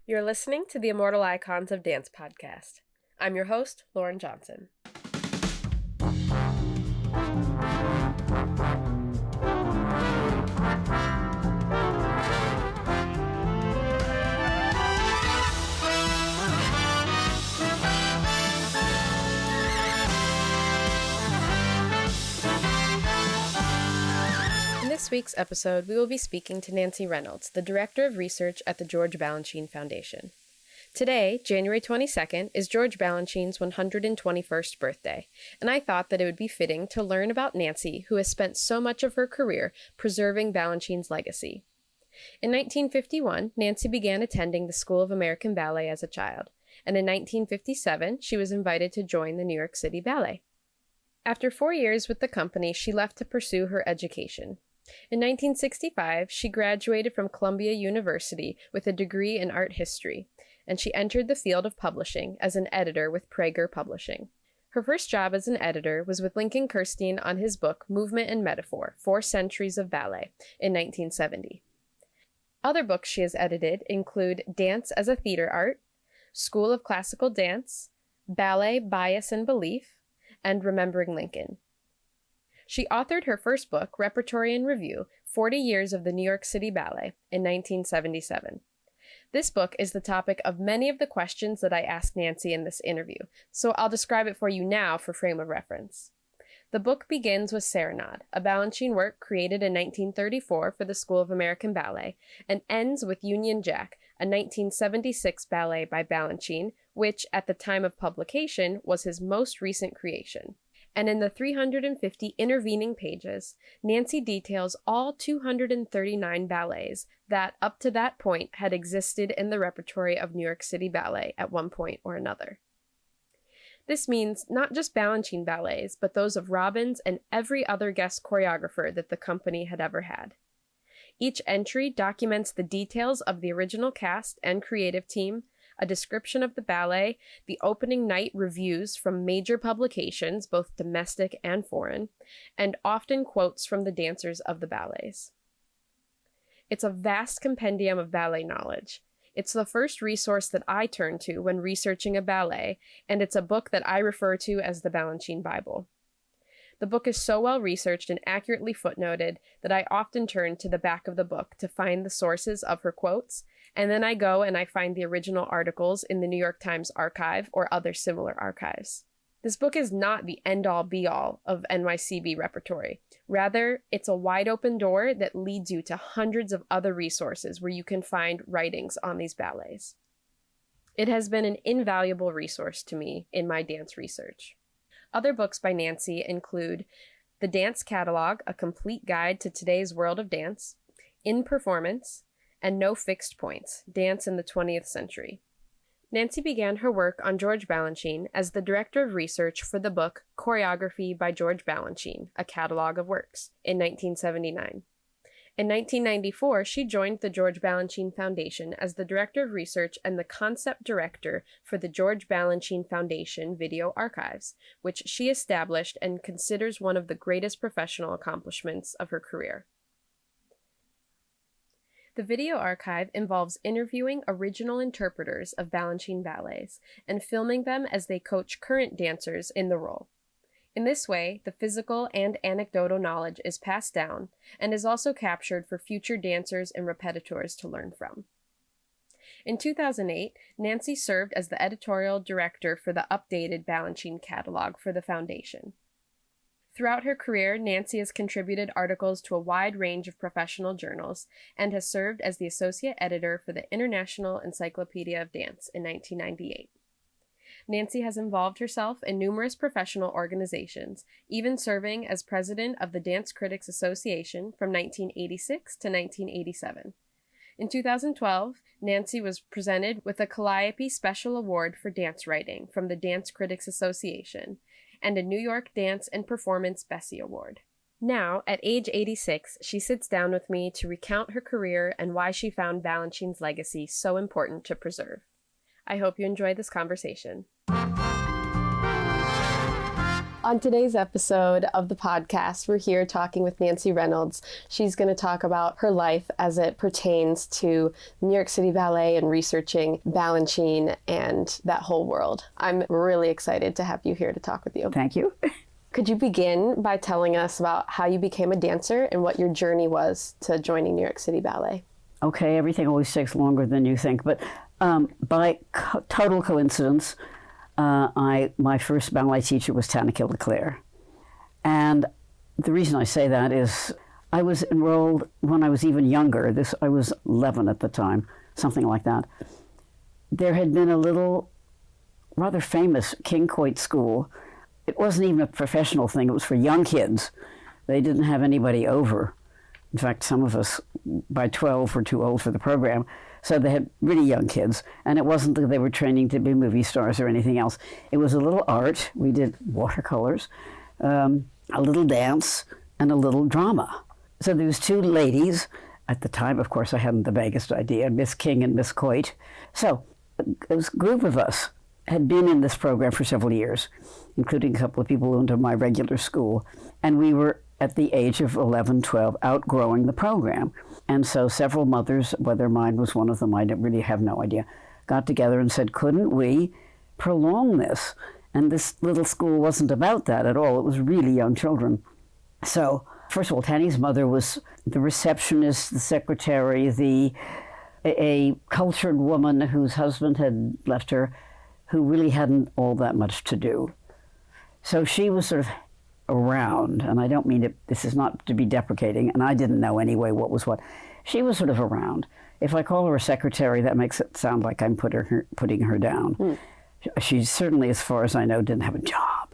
You're listening to the Immortal Icons of Dance podcast. I'm your host, Lauren Johnson. In this week's episode, we will be speaking to Nancy Reynolds, the Director of Research at the George Balanchine Foundation. Today, January 22nd, is George Balanchine's 121st birthday, and I thought that it would be fitting to learn about Nancy, who has spent so much of her career preserving Balanchine's legacy. In 1951, Nancy began attending the School of American Ballet as a child, and in 1957, she was invited to join the New York City Ballet. After 4 years with the company, she left to pursue her education. In 1965, she graduated from Columbia University with a degree in art history, and she entered the field of publishing as an editor with Praeger Publishing. Her first job as an editor was with Lincoln Kirstein on his book Movement and Metaphor, 4 Centuries of Ballet, in 1970. Other books she has edited include Dance as a Theater Art, School of Classical Dance, Ballet, Bias and Belief, and Remembering Lincoln. She authored her first book, Repertory and Review, 40 Years of the New York City Ballet, in 1977. This book is the topic of many of the questions that I asked Nancy in this interview, so I'll describe it for you now for frame of reference. The book begins with Serenade, a Balanchine work created in 1934 for the School of American Ballet, and ends with Union Jack, a 1976 ballet by Balanchine, which, at the time of publication, was his most recent creation. And in the 350 intervening pages, Nancy details all 239 ballets that, up to that point, had existed in the repertory of New York City Ballet at one point or another. This means not just Balanchine ballets, but those of Robbins and every other guest choreographer that the company had ever had. Each entry documents the details of the original cast and creative team, a description of the ballet, the opening night reviews from major publications, both domestic and foreign, and often quotes from the dancers of the ballets. It's a vast compendium of ballet knowledge. It's the first resource that I turn to when researching a ballet, and it's a book that I refer to as the Balanchine Bible. The book is so well researched and accurately footnoted that I often turn to the back of the book to find the sources of her quotes, and then I go and I find the original articles in the New York Times archive or other similar archives. This book is not the end-all be-all of NYCB repertory. Rather, it's a wide-open door that leads you to hundreds of other resources where you can find writings on these ballets. It has been an invaluable resource to me in my dance research. Other books by Nancy include The Dance Catalog, a complete guide to today's world of dance, In Performance, and No Fixed Points, Dance in the 20th Century. Nancy began her work on George Balanchine as the Director of Research for the book Choreography by George Balanchine, a Catalog of Works, in 1979. In 1994, she joined the George Balanchine Foundation as the Director of Research and the Concept Director for the George Balanchine Foundation Video Archives, which she established and considers one of the greatest professional accomplishments of her career. The video archive involves interviewing original interpreters of Balanchine ballets and filming them as they coach current dancers in the role. In this way, the physical and anecdotal knowledge is passed down and is also captured for future dancers and repetitors to learn from. In 2008, Nancy served as the editorial director for the updated Balanchine catalog for the foundation. Throughout her career, Nancy has contributed articles to a wide range of professional journals and has served as the associate editor for the International Encyclopedia of Dance in 1998. Nancy has involved herself in numerous professional organizations, even serving as president of the Dance Critics Association from 1986 to 1987. In 2012, Nancy was presented with a Calliope Special Award for Dance Writing from the Dance Critics Association and a New York Dance and Performance Bessie Award. Now, at age 86, she sits down with me to recount her career and why she found Balanchine's legacy so important to preserve. I hope you enjoy this conversation. On today's episode of the podcast, we're here talking with Nancy Reynolds. She's going to talk about her life as it pertains to New York City Ballet and researching Balanchine and that whole world. I'm really excited to have you here to talk with you. Thank you. Could you begin by telling us about how you became a dancer and what your journey was to joining New York City Ballet? Okay, everything always takes longer than you think, but by total coincidence, my first ballet teacher was Tanneke Leclerc. And the reason I say that is I was enrolled when I was even younger. I was 11 at the time, something like that. There had been a little, rather famous King Coit school. It wasn't even a professional thing. It was for young kids. They didn't have anybody over. In fact, some of us by 12 were too old for the program. So they had really young kids. And it wasn't that they were training to be movie stars or anything else. It was a little art. We did watercolors, a little dance, and a little drama. So there was two ladies. At the time, of course, I hadn't the vaguest idea, Miss King and Miss Coit. So this group of us had been in this program for several years, including a couple of people who went to my regular school. And we were, at the age of 11, 12, outgrowing the program. And so several mothers, whether mine was one of them, I really have no idea, got together and said, couldn't we prolong this? And this little school wasn't about that at all. It was really young children. So, first of all, Tanny's mother was the receptionist, the secretary, a cultured woman whose husband had left her, who really hadn't all that much to do. So she was sort of around, and I don't mean it, this is not to be deprecating, and I didn't know anyway what was what. She was sort of around. If I call her a secretary, that makes it sound like I'm putting her down. She certainly, as far as I know, didn't have a job.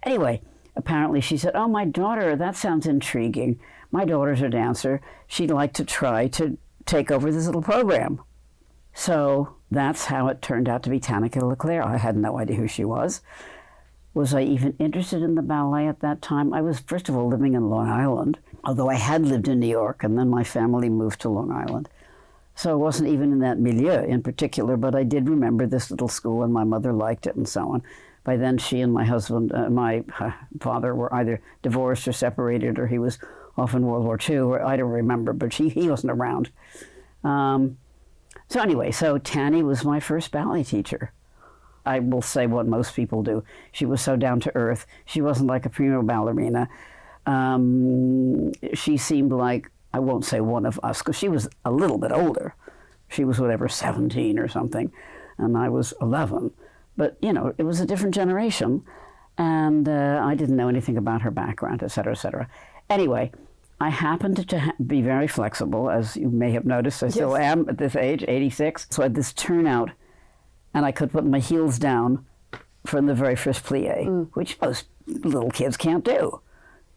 Anyway, apparently she said, oh, my daughter, that sounds intriguing. My daughter's a dancer. She'd like to try to take over this little program. So that's how it turned out to be Tanneke Leclerc. I had no idea who she was. Was I even interested in the ballet at that time? I was, first of all, living in Long Island, although I had lived in New York, and then my family moved to Long Island. So I wasn't even in that milieu in particular, but I did remember this little school, and my mother liked it and so on. By then, she and my husband, my father, were either divorced or separated, or he was off in World War II, or I don't remember, but he wasn't around. So anyway, so Tanny was my first ballet teacher. I will say what most people do. She was so down to earth. She wasn't like a prima ballerina. She seemed like, I won't say one of us, because she was a little bit older. She was whatever, 17 or something, and I was 11. But, you know, it was a different generation, and I didn't know anything about her background, et cetera, et cetera. Anyway, I happened to be very flexible, as you may have noticed. I still am at this age, 86. So I had this turnout, and I could put my heels down from the very first plie, which most little kids can't do.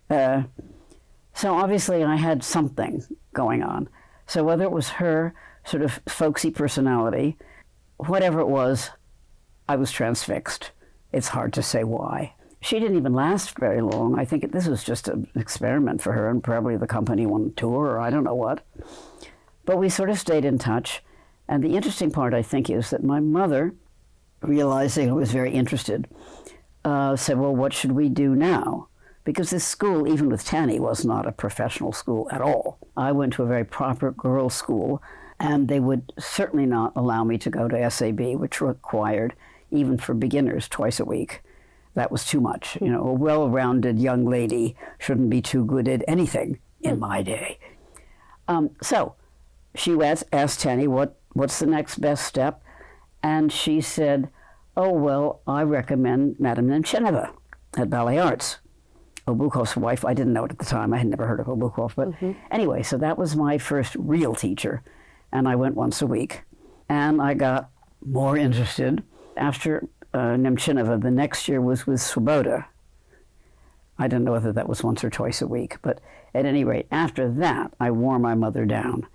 So obviously I had something going on. So whether it was her sort of folksy personality, whatever it was, I was transfixed. It's hard to say why. She didn't even last very long. I think this was just an experiment for her, and probably the company won a tour, or I don't know what. But we sort of stayed in touch. And the interesting part, I think, is that my mother, realizing I was very interested, said, well, what should we do now? Because this school, even with Tanny, was not a professional school at all. I went to a very proper girls' school, and they would certainly not allow me to go to SAB, which required, even for beginners, twice a week. That was too much. You know, a well-rounded young lady shouldn't be too good at anything in my day. So she asked Tanny, what's the next best step? And she said, oh, well, I recommend Madame Nemcheneva at Ballet Arts. Obukhov's wife, I didn't know it at the time. I had never heard of Obukhov. But anyway, so that was my first real teacher. And I went once a week. And I got more interested. After Nemcheneva, the next year was with Swoboda. I don't know whether that was once or twice a week. But at any rate, after that, I wore my mother down.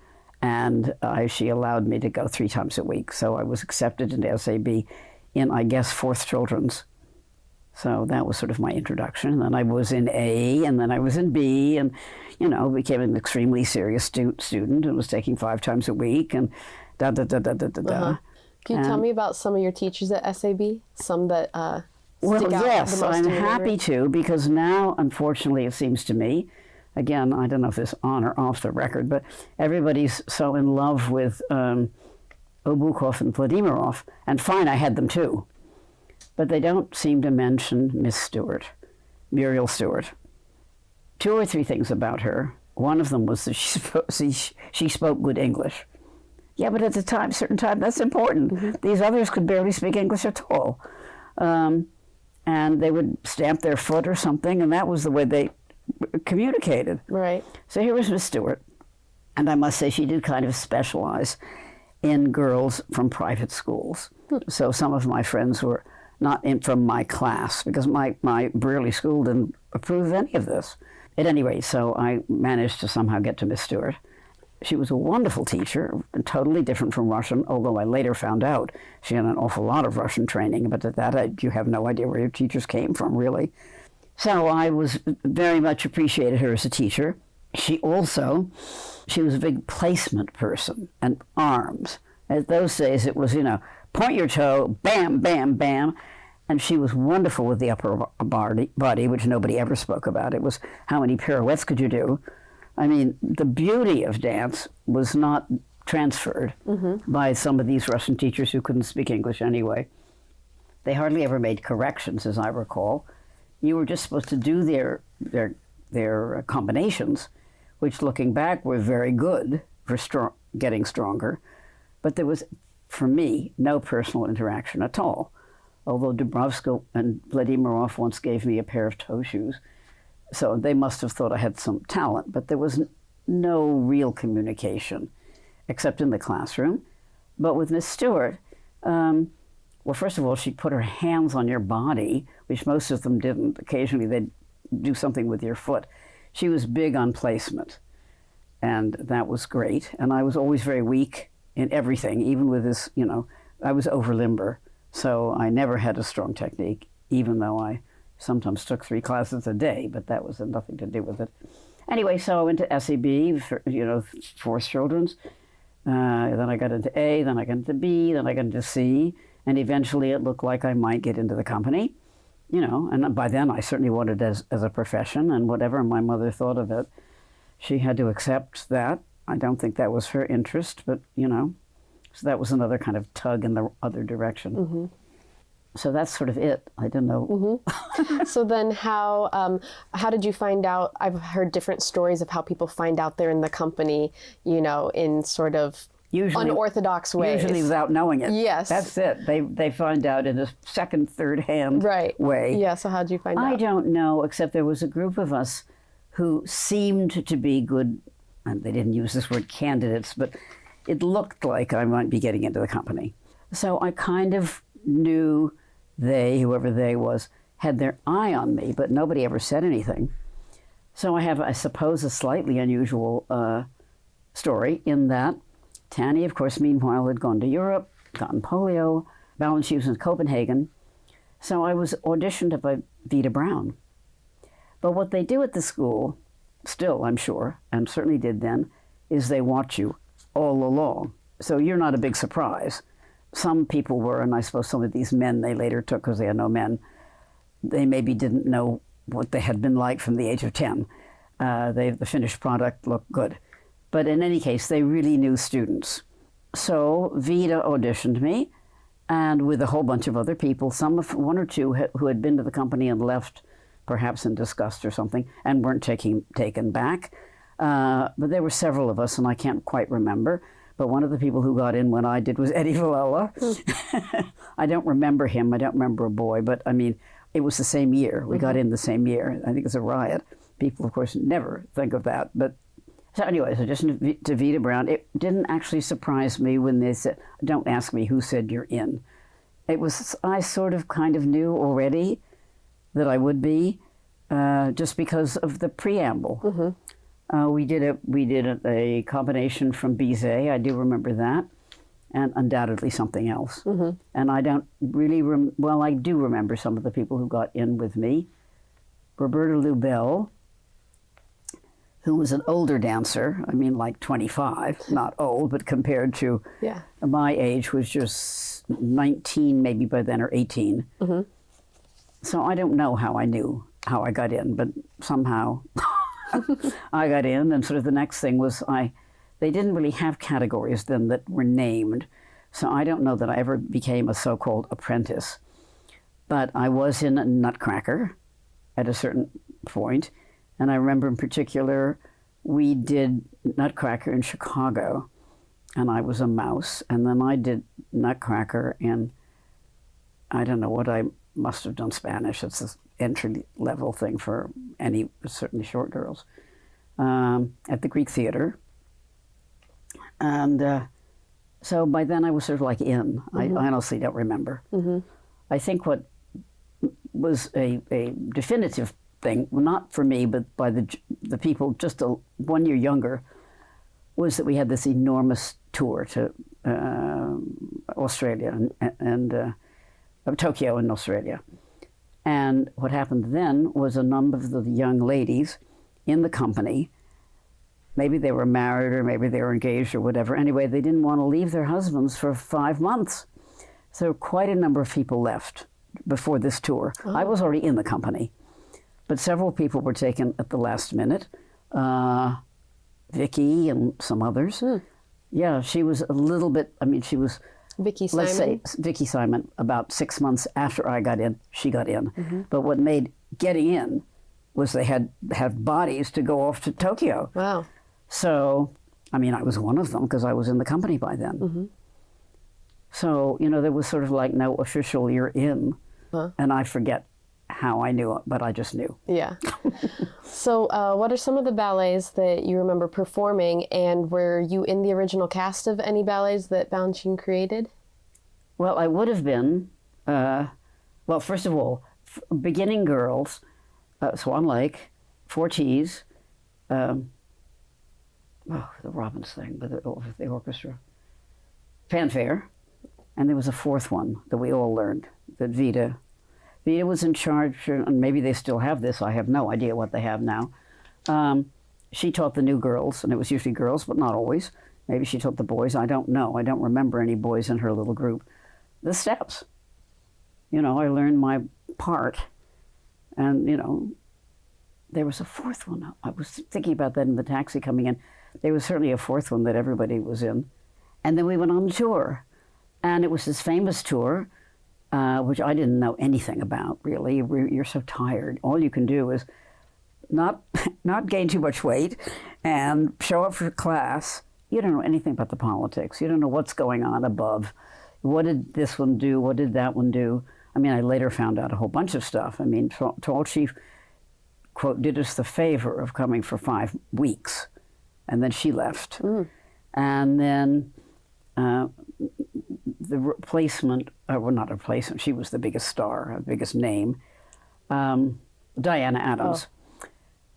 And she allowed me to go 3 times a week. So I was accepted into SAB in, I guess, 4th Children's. So that was sort of my introduction. And then I was in A, and then I was in B, and, you know, became an extremely serious student and was taking 5 times a week, and da-da-da-da-da-da-da. Can you tell me about some of your teachers at SAB? Some that Well, stick out yes, the most I'm in your happy memory? to, because now, unfortunately, it seems to me, again, I don't know if this on or off the record, but everybody's so in love with Obukov and Vladimirov, and fine, I had them too. But they don't seem to mention Miss Stewart, Muriel Stewart. 2 or 3 things about her. One of them was that she spoke good English. Yeah, but at the time, certain time, that's important. Mm-hmm. These others could barely speak English at all. And they would stamp their foot or something, and that was the way they communicated. Right. So here was Miss Stewart, and I must say she did kind of specialize in girls from private schools. So some of my friends were not from my class, because my Brearley school didn't approve of any of this. At any rate, so I managed to somehow get to Miss Stewart. She was a wonderful teacher, totally different from Russian, although I later found out she had an awful lot of Russian training, but at that you have no idea where your teachers came from, really. So I was very much appreciated her as a teacher. She was a big placement person, and arms. At those days it was, point your toe, bam, bam, bam. And she was wonderful with the upper body, which nobody ever spoke about. It was how many pirouettes could you do? I mean, the beauty of dance was not transferred by some of these Russian teachers who couldn't speak English anyway. They hardly ever made corrections, as I recall. You were just supposed to do their combinations, which, looking back, were very good for getting stronger. But there was, for me, no personal interaction at all. Although Dubrovska and Vladimirov once gave me a pair of toe shoes, so they must have thought I had some talent, but there was no real communication, except in the classroom. But with Miss Stewart, well, first of all, she put her hands on your body, which most of them didn't. Occasionally they'd do something with your foot. She was big on placement, and that was great. And I was always very weak in everything, even with this, I was over limber. So I never had a strong technique, even though I sometimes took 3 classes a day, but that was nothing to do with it. Anyway, so I went to SEB, forced children's. Then I got into A, then I got into B, then I got into C, and eventually it looked like I might get into the company, and by then I certainly wanted it as a profession, and whatever my mother thought of it, she had to accept that. I don't think that was her interest, but, so that was another kind of tug in the other direction. Mm-hmm. So that's sort of it. I don't know. Mm-hmm. So then how did you find out? I've heard different stories of how people find out they're in the company, in sort of unorthodox ways. Usually without knowing it. Yes. That's it. They find out in a second, third hand way. Yeah, so how did you find out? I don't know, except there was a group of us who seemed to be good, and they didn't use this word candidates, but it looked like I might be getting into the company. So I kind of knew whoever they was, had their eye on me, but nobody ever said anything. So I have, I suppose, a slightly unusual story in that Tanny, of course, meanwhile had gone to Europe, gotten polio. Balanchine was in Copenhagen. So I was auditioned by Vida Brown. But what they do at the school, still, I'm sure, and certainly did then, is they watch you all along. So you're not a big surprise. Some people were, and I suppose some of these men they later took because they had no men, they maybe didn't know what they had been like from the age of 10. The finished product looked good. But in any case, they really knew students. So Vida auditioned me, and with a whole bunch of other people, one or two who had been to the company and left, perhaps in disgust or something, and weren't taken back. But there were several of us, and I can't quite remember. But one of the people who got in when I did was Eddie Villella. I don't remember him. I don't remember a boy. But, I mean, it was the same year. We got in the same year. I think it's a riot. People, of course, never think of that. But so anyway, so just to Vida Brown, it didn't actually surprise me when they said, don't ask me who said you're in. I sort of kind of knew already that I would be, just because of the preamble. Mm-hmm. We did a combination from Bizet, I do remember that, and undoubtedly something else. Mm-hmm. And I don't really, I do remember some of the people who got in with me. Roberta Lubell, who was an older dancer, I mean like 25, not old, but compared to my age was just 19 maybe by then, or 18. Mm-hmm. So I don't know how I knew how I got in, but somehow I got in. And sort of the next thing was they didn't really have categories then that were named. So I don't know that I ever became a so-called apprentice. But I was in a Nutcracker at a certain point. And I remember in particular, we did Nutcracker in Chicago, and I was a mouse. And then I did Nutcracker in, I don't know what I must have done Spanish. It's an entry-level thing for any, certainly short girls, at the Greek Theater. And so by then I was sort of like in. Mm-hmm. I honestly don't remember. Mm-hmm. I think what was a definitive thing, not for me, but by the people just 1 year younger, was that we had this enormous tour to Australia and Tokyo in Australia. And what happened then was a number of the young ladies in the company, maybe they were married or maybe they were engaged or whatever. Anyway, they didn't want to leave their husbands for 5 months. So quite a number of people left before this tour. Oh. I was already in the company, but several people were taken at the last minute. Vicky and some others. Hmm. Yeah, she was a little bit, she was... Vicky Simon. Let's say Vicky Simon, about 6 months after I got in, she got in. Mm-hmm. But what made getting in was they had bodies to go off to Tokyo. Wow. So, I was one of them because I was in the company by then. Mm-hmm. So, there was sort of like no official you're in. Huh. And I forget how I knew it, but I just knew. Yeah. So what are some of the ballets that you remember performing, and were you in the original cast of any ballets that Balanchine created? Well, I would have been. First of all, beginning girls, Swan Lake, Four T's, the Robbins thing, but the orchestra, Fanfare, and there was a fourth one that we all learned, that Vida was in charge, and maybe they still have this. I have no idea what they have now. She taught the new girls, and it was usually girls, but not always. Maybe she taught the boys. I don't know. I don't remember any boys in her little group. The steps. I learned my part. And, there was a fourth one. I was thinking about that in the taxi coming in. There was certainly a fourth one that everybody was in. And then we went on tour. And it was this famous tour, which I didn't know anything about, really. You're so tired. All you can do is not gain too much weight and show up for class. You don't know anything about the politics. You don't know what's going on above. What did this one do? What did that one do? I later found out a whole bunch of stuff. Tall Chief, quote, did us the favor of coming for 5 weeks, and then she left. Mm. And then the replacement, not a replacement, she was the biggest star, the biggest name, Diana Adams,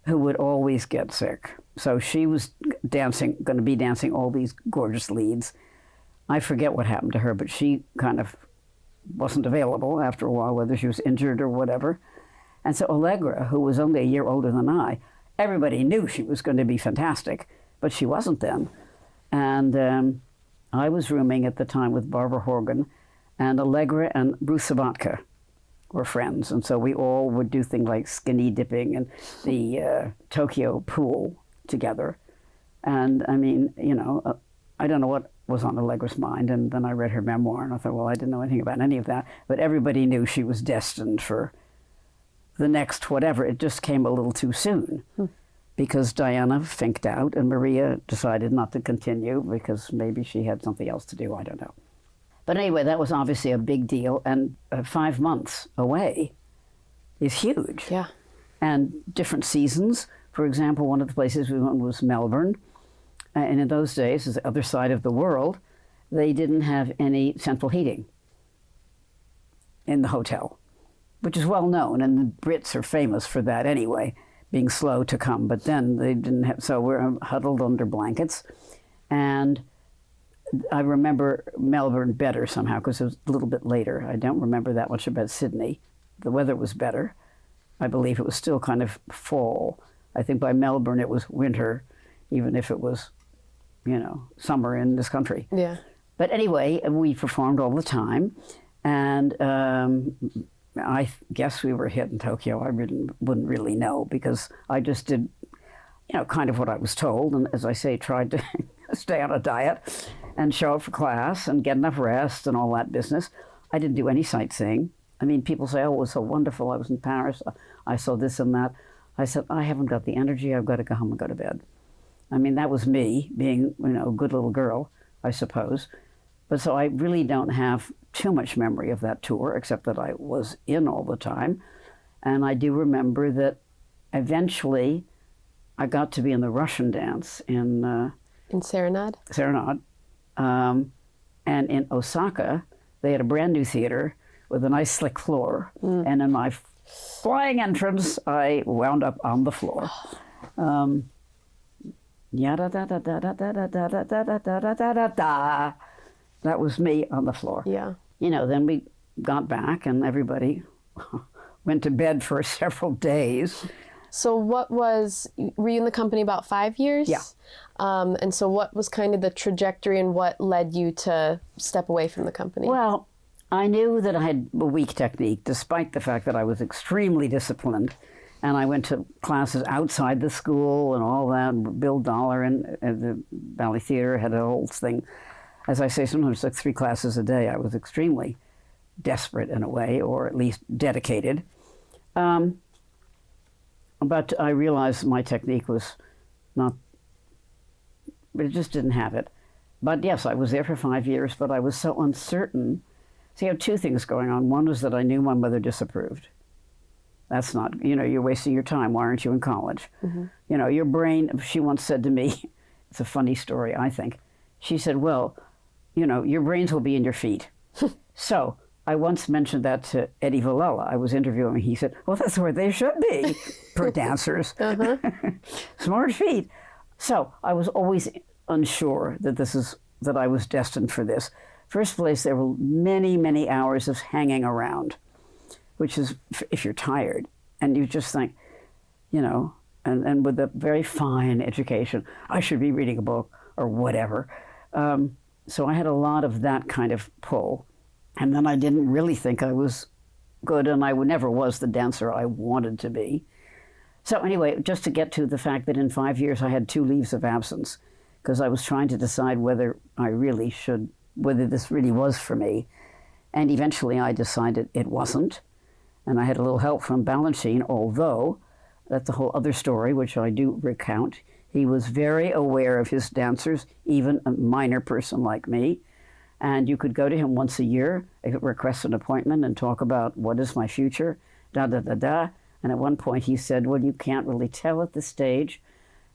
who would always get sick. So she was going to be dancing all these gorgeous leads. I forget what happened to her, but she kind of wasn't available after a while, whether she was injured or whatever. And so Allegra, who was only a year older than I, everybody knew she was going to be fantastic, but she wasn't then. And I was rooming at the time with Barbara Horgan, and Allegra and Ruth Sabatka were friends. And so we all would do things like skinny dipping and the Tokyo pool together. And I don't know what was on Allegra's mind. And then I read her memoir and I thought, well, I didn't know anything about any of that. But everybody knew she was destined for the next whatever. It just came a little too soon. Because Diana finked out and Maria decided not to continue because maybe she had something else to do, I don't know. But anyway, that was obviously a big deal, and 5 months away is huge. Yeah. And different seasons. For example, one of the places we went was Melbourne, and in those days, as the other side of the world, they didn't have any central heating in the hotel, which is well known, and the Brits are famous for that anyway, being slow to come, but then they didn't have, so we're huddled under blankets. And I remember Melbourne better somehow because it was a little bit later. I don't remember that much about Sydney. The weather was better. I believe it was still kind of fall. I think by Melbourne it was winter, even if it was, summer in this country. Yeah. But anyway, we performed all the time. And I guess we were hit in Tokyo. I wouldn't really know, because I just did, kind of what I was told. And as I say, tried to stay on a diet and show up for class and get enough rest and all that business. I didn't do any sightseeing. I mean, people say, oh, it was so wonderful. I was in Paris. I saw this and that. I said, I haven't got the energy. I've got to go home and go to bed. I mean, that was me being, a good little girl, I suppose. But so I really don't have too much memory of that tour, except that I was in all the time. And I do remember that eventually I got to be in the Russian dance in Serenade? Serenade. And in Osaka, they had a brand new theater with a nice slick floor. And in my flying entrance, I wound up on the floor. That was me on the floor. Yeah. Then we got back and everybody went to bed for several days. So were you in the company about 5 years? Yeah. And so what was kind of the trajectory and what led you to step away from the company? Well, I knew that I had a weak technique, despite the fact that I was extremely disciplined. And I went to classes outside the school and all that. Bill Dollar and the Ballet Theater had a whole thing. As I say, sometimes like 3 classes a day. I was extremely desperate in a way, or at least dedicated. But I realized my technique was not, but it just didn't have it. But yes, I was there for 5 years, but I was so uncertain. So you have 2 things going on. One was that I knew my mother disapproved. That's not, you're wasting your time. Why aren't you in college? Mm-hmm. Your brain, she once said to me, it's a funny story, I think. She said, well, your brains will be in your feet. So I once mentioned that to Eddie Villela. I was interviewing him. He said, well, that's where they should be for dancers. Uh-huh. Smart feet. So I was always unsure that I was destined for this. First place, there were many, many hours of hanging around, which is, if you're tired, and you just think, and with a very fine education, I should be reading a book or whatever. So I had a lot of that kind of pull. And then I didn't really think I was good, and I never was the dancer I wanted to be. So anyway, just to get to the fact that in 5 years I had 2 leaves of absence, because I was trying to decide whether this really was for me. And eventually I decided it wasn't. And I had a little help from Balanchine, although that's a whole other story, which I do recount. He was very aware of his dancers, even a minor person like me. And you could go to him once a year, request an appointment, and talk about what is my future, da-da-da-da. And at one point he said, well, you can't really tell at this stage.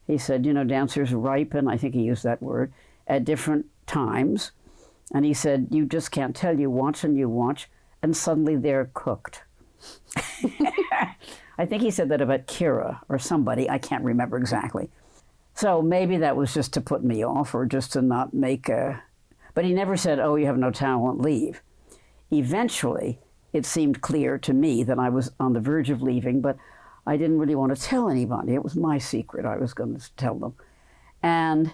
He said, dancers ripen, I think he used that word, at different times. And he said, you just can't tell. You watch, and suddenly they're cooked. I think he said that about Kira or somebody. I can't remember exactly. So maybe that was just to put me off, or just to not make a... But he never said, oh, you have no talent, leave. Eventually, it seemed clear to me that I was on the verge of leaving, but I didn't really want to tell anybody. It was my secret. I was going to tell them. And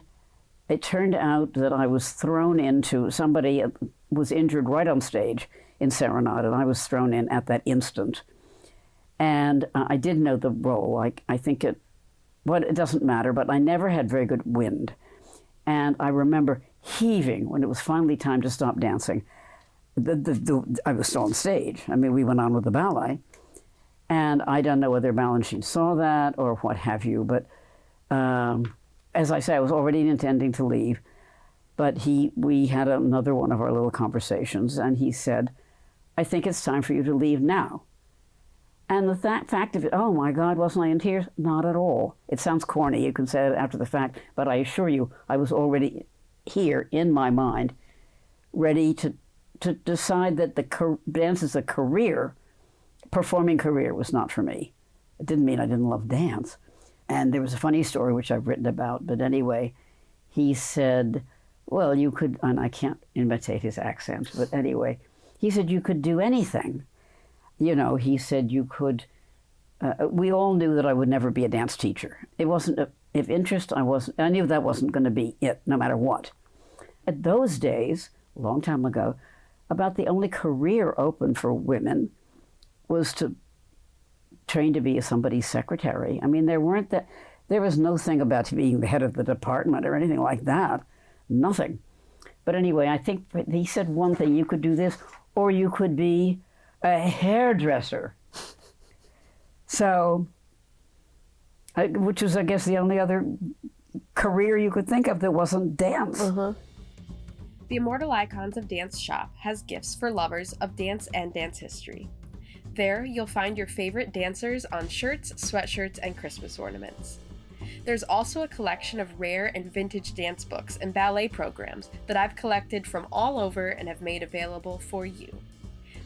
it turned out that I was thrown into... Somebody was injured right on stage in Serenade, and I was thrown in at that instant. And I did know the role. I think it doesn't matter, but I never had very good wind. And I remember heaving when it was finally time to stop dancing. I was still on stage. I mean, we went on with the ballet. And I don't know whether Balanchine saw that or what have you, but as I say, I was already intending to leave. But we had another one of our little conversations, and he said, I think it's time for you to leave now. And the fact of it, oh my God, wasn't I in tears? Not at all. It sounds corny, you can say it after the fact, but I assure you, I was already here in my mind, ready to decide that the dance as a career, performing career, was not for me. It didn't mean I didn't love dance. And there was a funny story which I've written about, but anyway, he said, well, you could, and I can't imitate his accent, but anyway, he said you could do anything. He said you could, we all knew that I would never be a dance teacher. It wasn't of interest. I knew that wasn't going to be it, no matter what. At those days, a long time ago, about the only career open for women was to train to be somebody's secretary. I mean, there was no thing about being the head of the department or anything like that. Nothing. But anyway, I think he said one thing, you could do this, or you could be a hairdresser. So, which was, I guess, the only other career you could think of that wasn't dance. Uh-huh. The Immortal Icons of Dance shop has gifts for lovers of dance and dance history. There, you'll find your favorite dancers on shirts, sweatshirts, and Christmas ornaments. There's also a collection of rare and vintage dance books and ballet programs that I've collected from all over and have made available for you.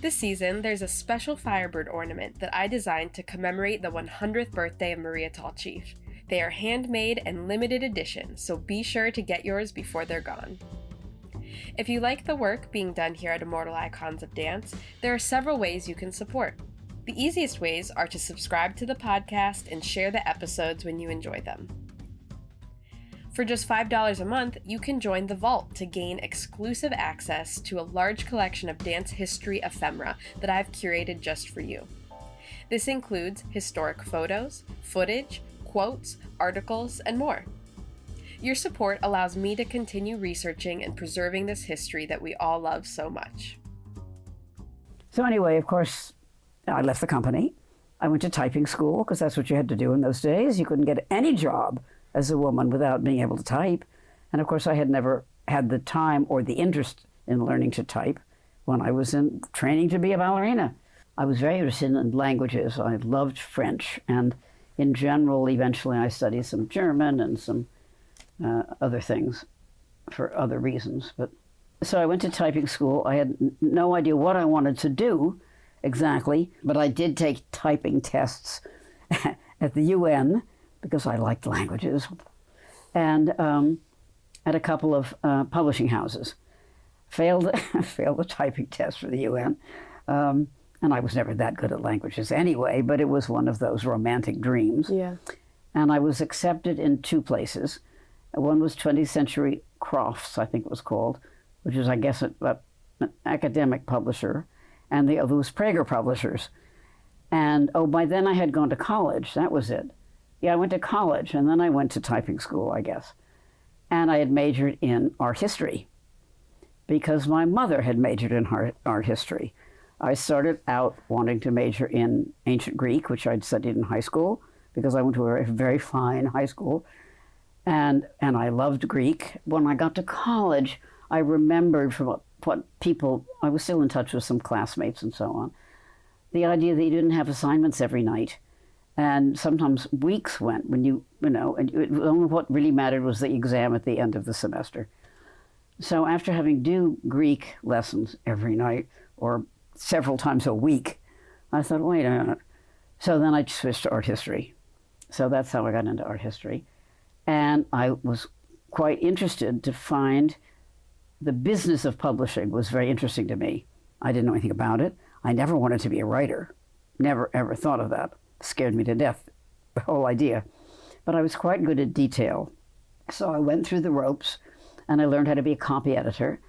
This season, there's a special Firebird ornament that I designed to commemorate the 100th birthday of Maria Tall Chief. They are handmade and limited edition, so be sure to get yours before they're gone. If you like the work being done here at Immortal Icons of Dance, there are several ways you can support. The easiest ways are to subscribe to the podcast and share the episodes when you enjoy them. For just $5 a month, you can join the Vault to gain exclusive access to a large collection of dance history ephemera that I've curated just for you. This includes historic photos, footage, quotes, articles, and more. Your support allows me to continue researching and preserving this history that we all love so much. So anyway, of course, I left the company. I went to typing school because that's what you had to do in those days. You couldn't get any job as a woman without being able to type. And of course, I had never had the time or the interest in learning to type when I was in training to be a ballerina. I was very interested in languages. I loved French. And in general, eventually I studied some German and some other things for other reasons. But so I went to typing school. I had no idea what I wanted to do exactly, but I did take typing tests at the UN because I liked languages, and at a couple of publishing houses. Failed the typing test for the UN, and I was never that good at languages anyway, but it was one of those romantic dreams. Yeah. And I was accepted in two places. One was 20th Century Crofts, I think it was called, which is, I guess, an academic publisher, and the other was Prager Publishers. And, by then I had gone to college. That was it. Yeah, I went to college, and then I went to typing school, I guess. And I had majored in art history because my mother had majored in art history. I started out wanting to major in ancient Greek, which I'd studied in high school because I went to a very fine high school. And I loved Greek. When I got to college, I remembered from what people, I was still in touch with some classmates and so on, the idea that you didn't have assignments every night. And sometimes weeks went when and only what really mattered was the exam at the end of the semester. So after having do Greek lessons every night or several times a week, I thought, wait a minute. So then I switched to art history. So that's how I got into art history. And I was quite interested to find the business of publishing was very interesting to me. I didn't know anything about it. I never wanted to be a writer. Never, ever thought of that. Scared me to death, the whole idea. But I was quite good at detail. So I went through the ropes and I learned how to be a copy editor.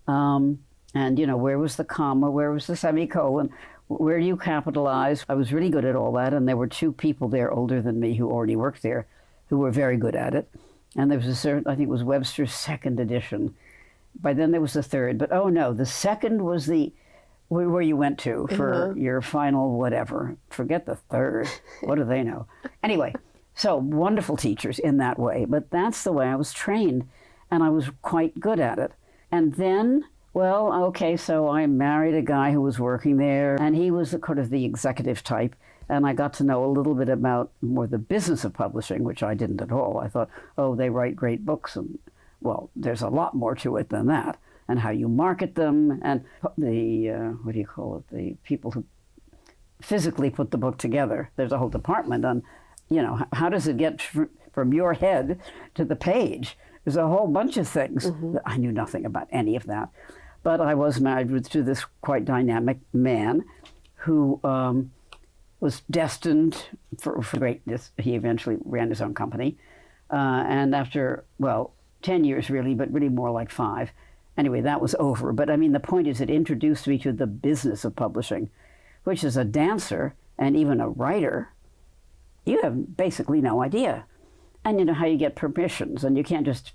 And, where was the comma? Where was the semicolon? Where do you capitalize? I was really good at all that. And there were two people there older than me who already worked there who were very good at it. And there was a certain, I think it was Webster's second edition. By then there was the third. But the second was where you went to for your final whatever. Forget the third. What do they know? Anyway, so wonderful teachers in that way. But that's the way I was trained, and I was quite good at it. And then, so I married a guy who was working there, and he was the executive type, and I got to know a little bit about more the business of publishing, which I didn't at all. I thought, they write great books, and, there's a lot more to it than that. And how you market them, and the people who physically put the book together. There's a whole department on, how does it get from your head to the page? There's a whole bunch of things. Mm-hmm. I knew nothing about any of that. But I was married to this quite dynamic man who was destined for greatness. He eventually ran his own company. And after, 10 years really, but really more like 5, anyway, that was over. But the point is it introduced me to the business of publishing, which is a dancer and even a writer, you have basically no idea. And you know how you get permissions, and you can't just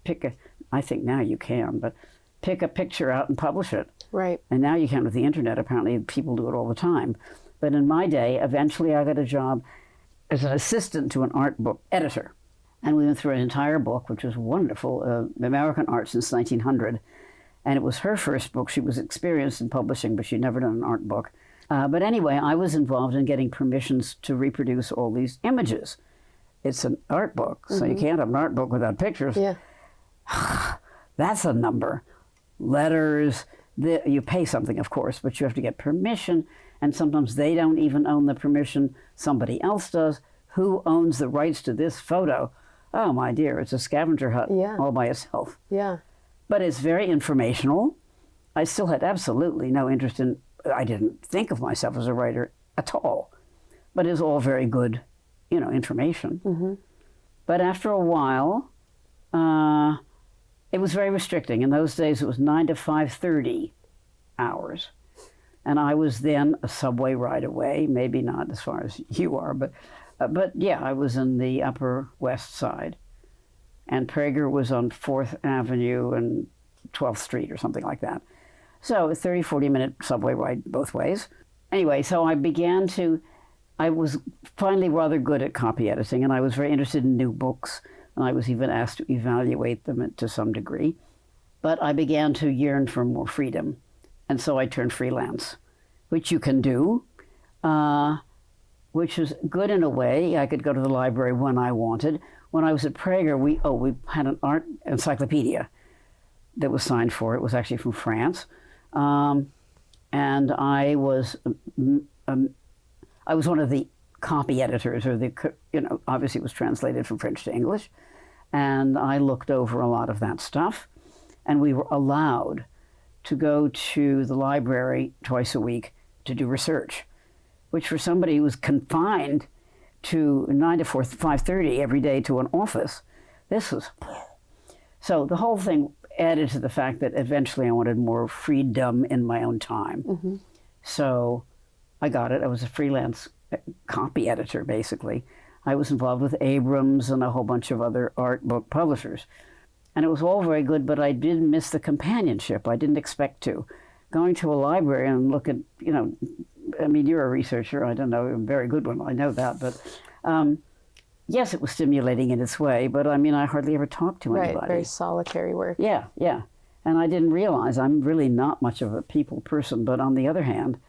I think now you can, but pick a picture out and publish it. Right. And now you can with the internet. Apparently people do it all the time. But in my day, eventually I got a job as an assistant to an art book editor. And we went through an entire book, which was wonderful, American art since 1900. And it was her first book. She was experienced in publishing, but she'd never done an art book. But anyway, I was involved in getting permissions to reproduce all these images. It's an art book, so you can't have an art book without pictures. Yeah. That's a number. Letters, you pay something, of course, but you have to get permission, and sometimes they don't even own the permission. Somebody else does. Who owns the rights to this photo? Oh, my dear, it's a scavenger hunt all by itself. Yeah. But it's very informational. I still had absolutely no interest in, I didn't think of myself as a writer at all. But it's all very good, information. But after a while, it was very restricting. In those days, it was 9 to 5:30 hours. And I was then a subway ride away, maybe not as far as you are, but yeah, I was in the Upper West Side. And Prager was on 4th Avenue and 12th Street or something like that. So a 30, 40-minute subway ride both ways. Anyway, so I was finally rather good at copy editing, and I was very interested in new books, and I was even asked to evaluate them to some degree. But I began to yearn for more freedom, and so I turned freelance, which you can do, which was good in a way. I could go to the library when I wanted. When I was at Prager, we had an art encyclopedia that was signed for. It was actually from France, and I was one of the copy editors, or obviously it was translated from French to English, and I looked over a lot of that stuff, and we were allowed to go to the library twice a week to do research, which for somebody who was confined to 9 to 5:30 every day to an office, this was... So the whole thing added to the fact that eventually I wanted more freedom in my own time. So I got it. I was a freelance copy editor, basically. I was involved with Abrams and a whole bunch of other art book publishers. And it was all very good, but I did miss the companionship. I didn't expect to. Going to a library and look at, you're a researcher. I don't know, a very good one. I know that. But yes, it was stimulating in its way, but I hardly ever talked to anybody. Right, very solitary work. Yeah. And I didn't realize I'm really not much of a people person, but on the other hand,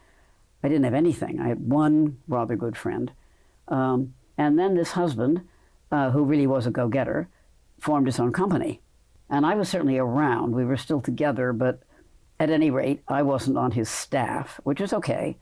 I didn't have anything. I had one rather good friend. And then this husband, who really was a go-getter, formed his own company. And I was certainly around. We were still together, but at any rate, I wasn't on his staff, which is okay.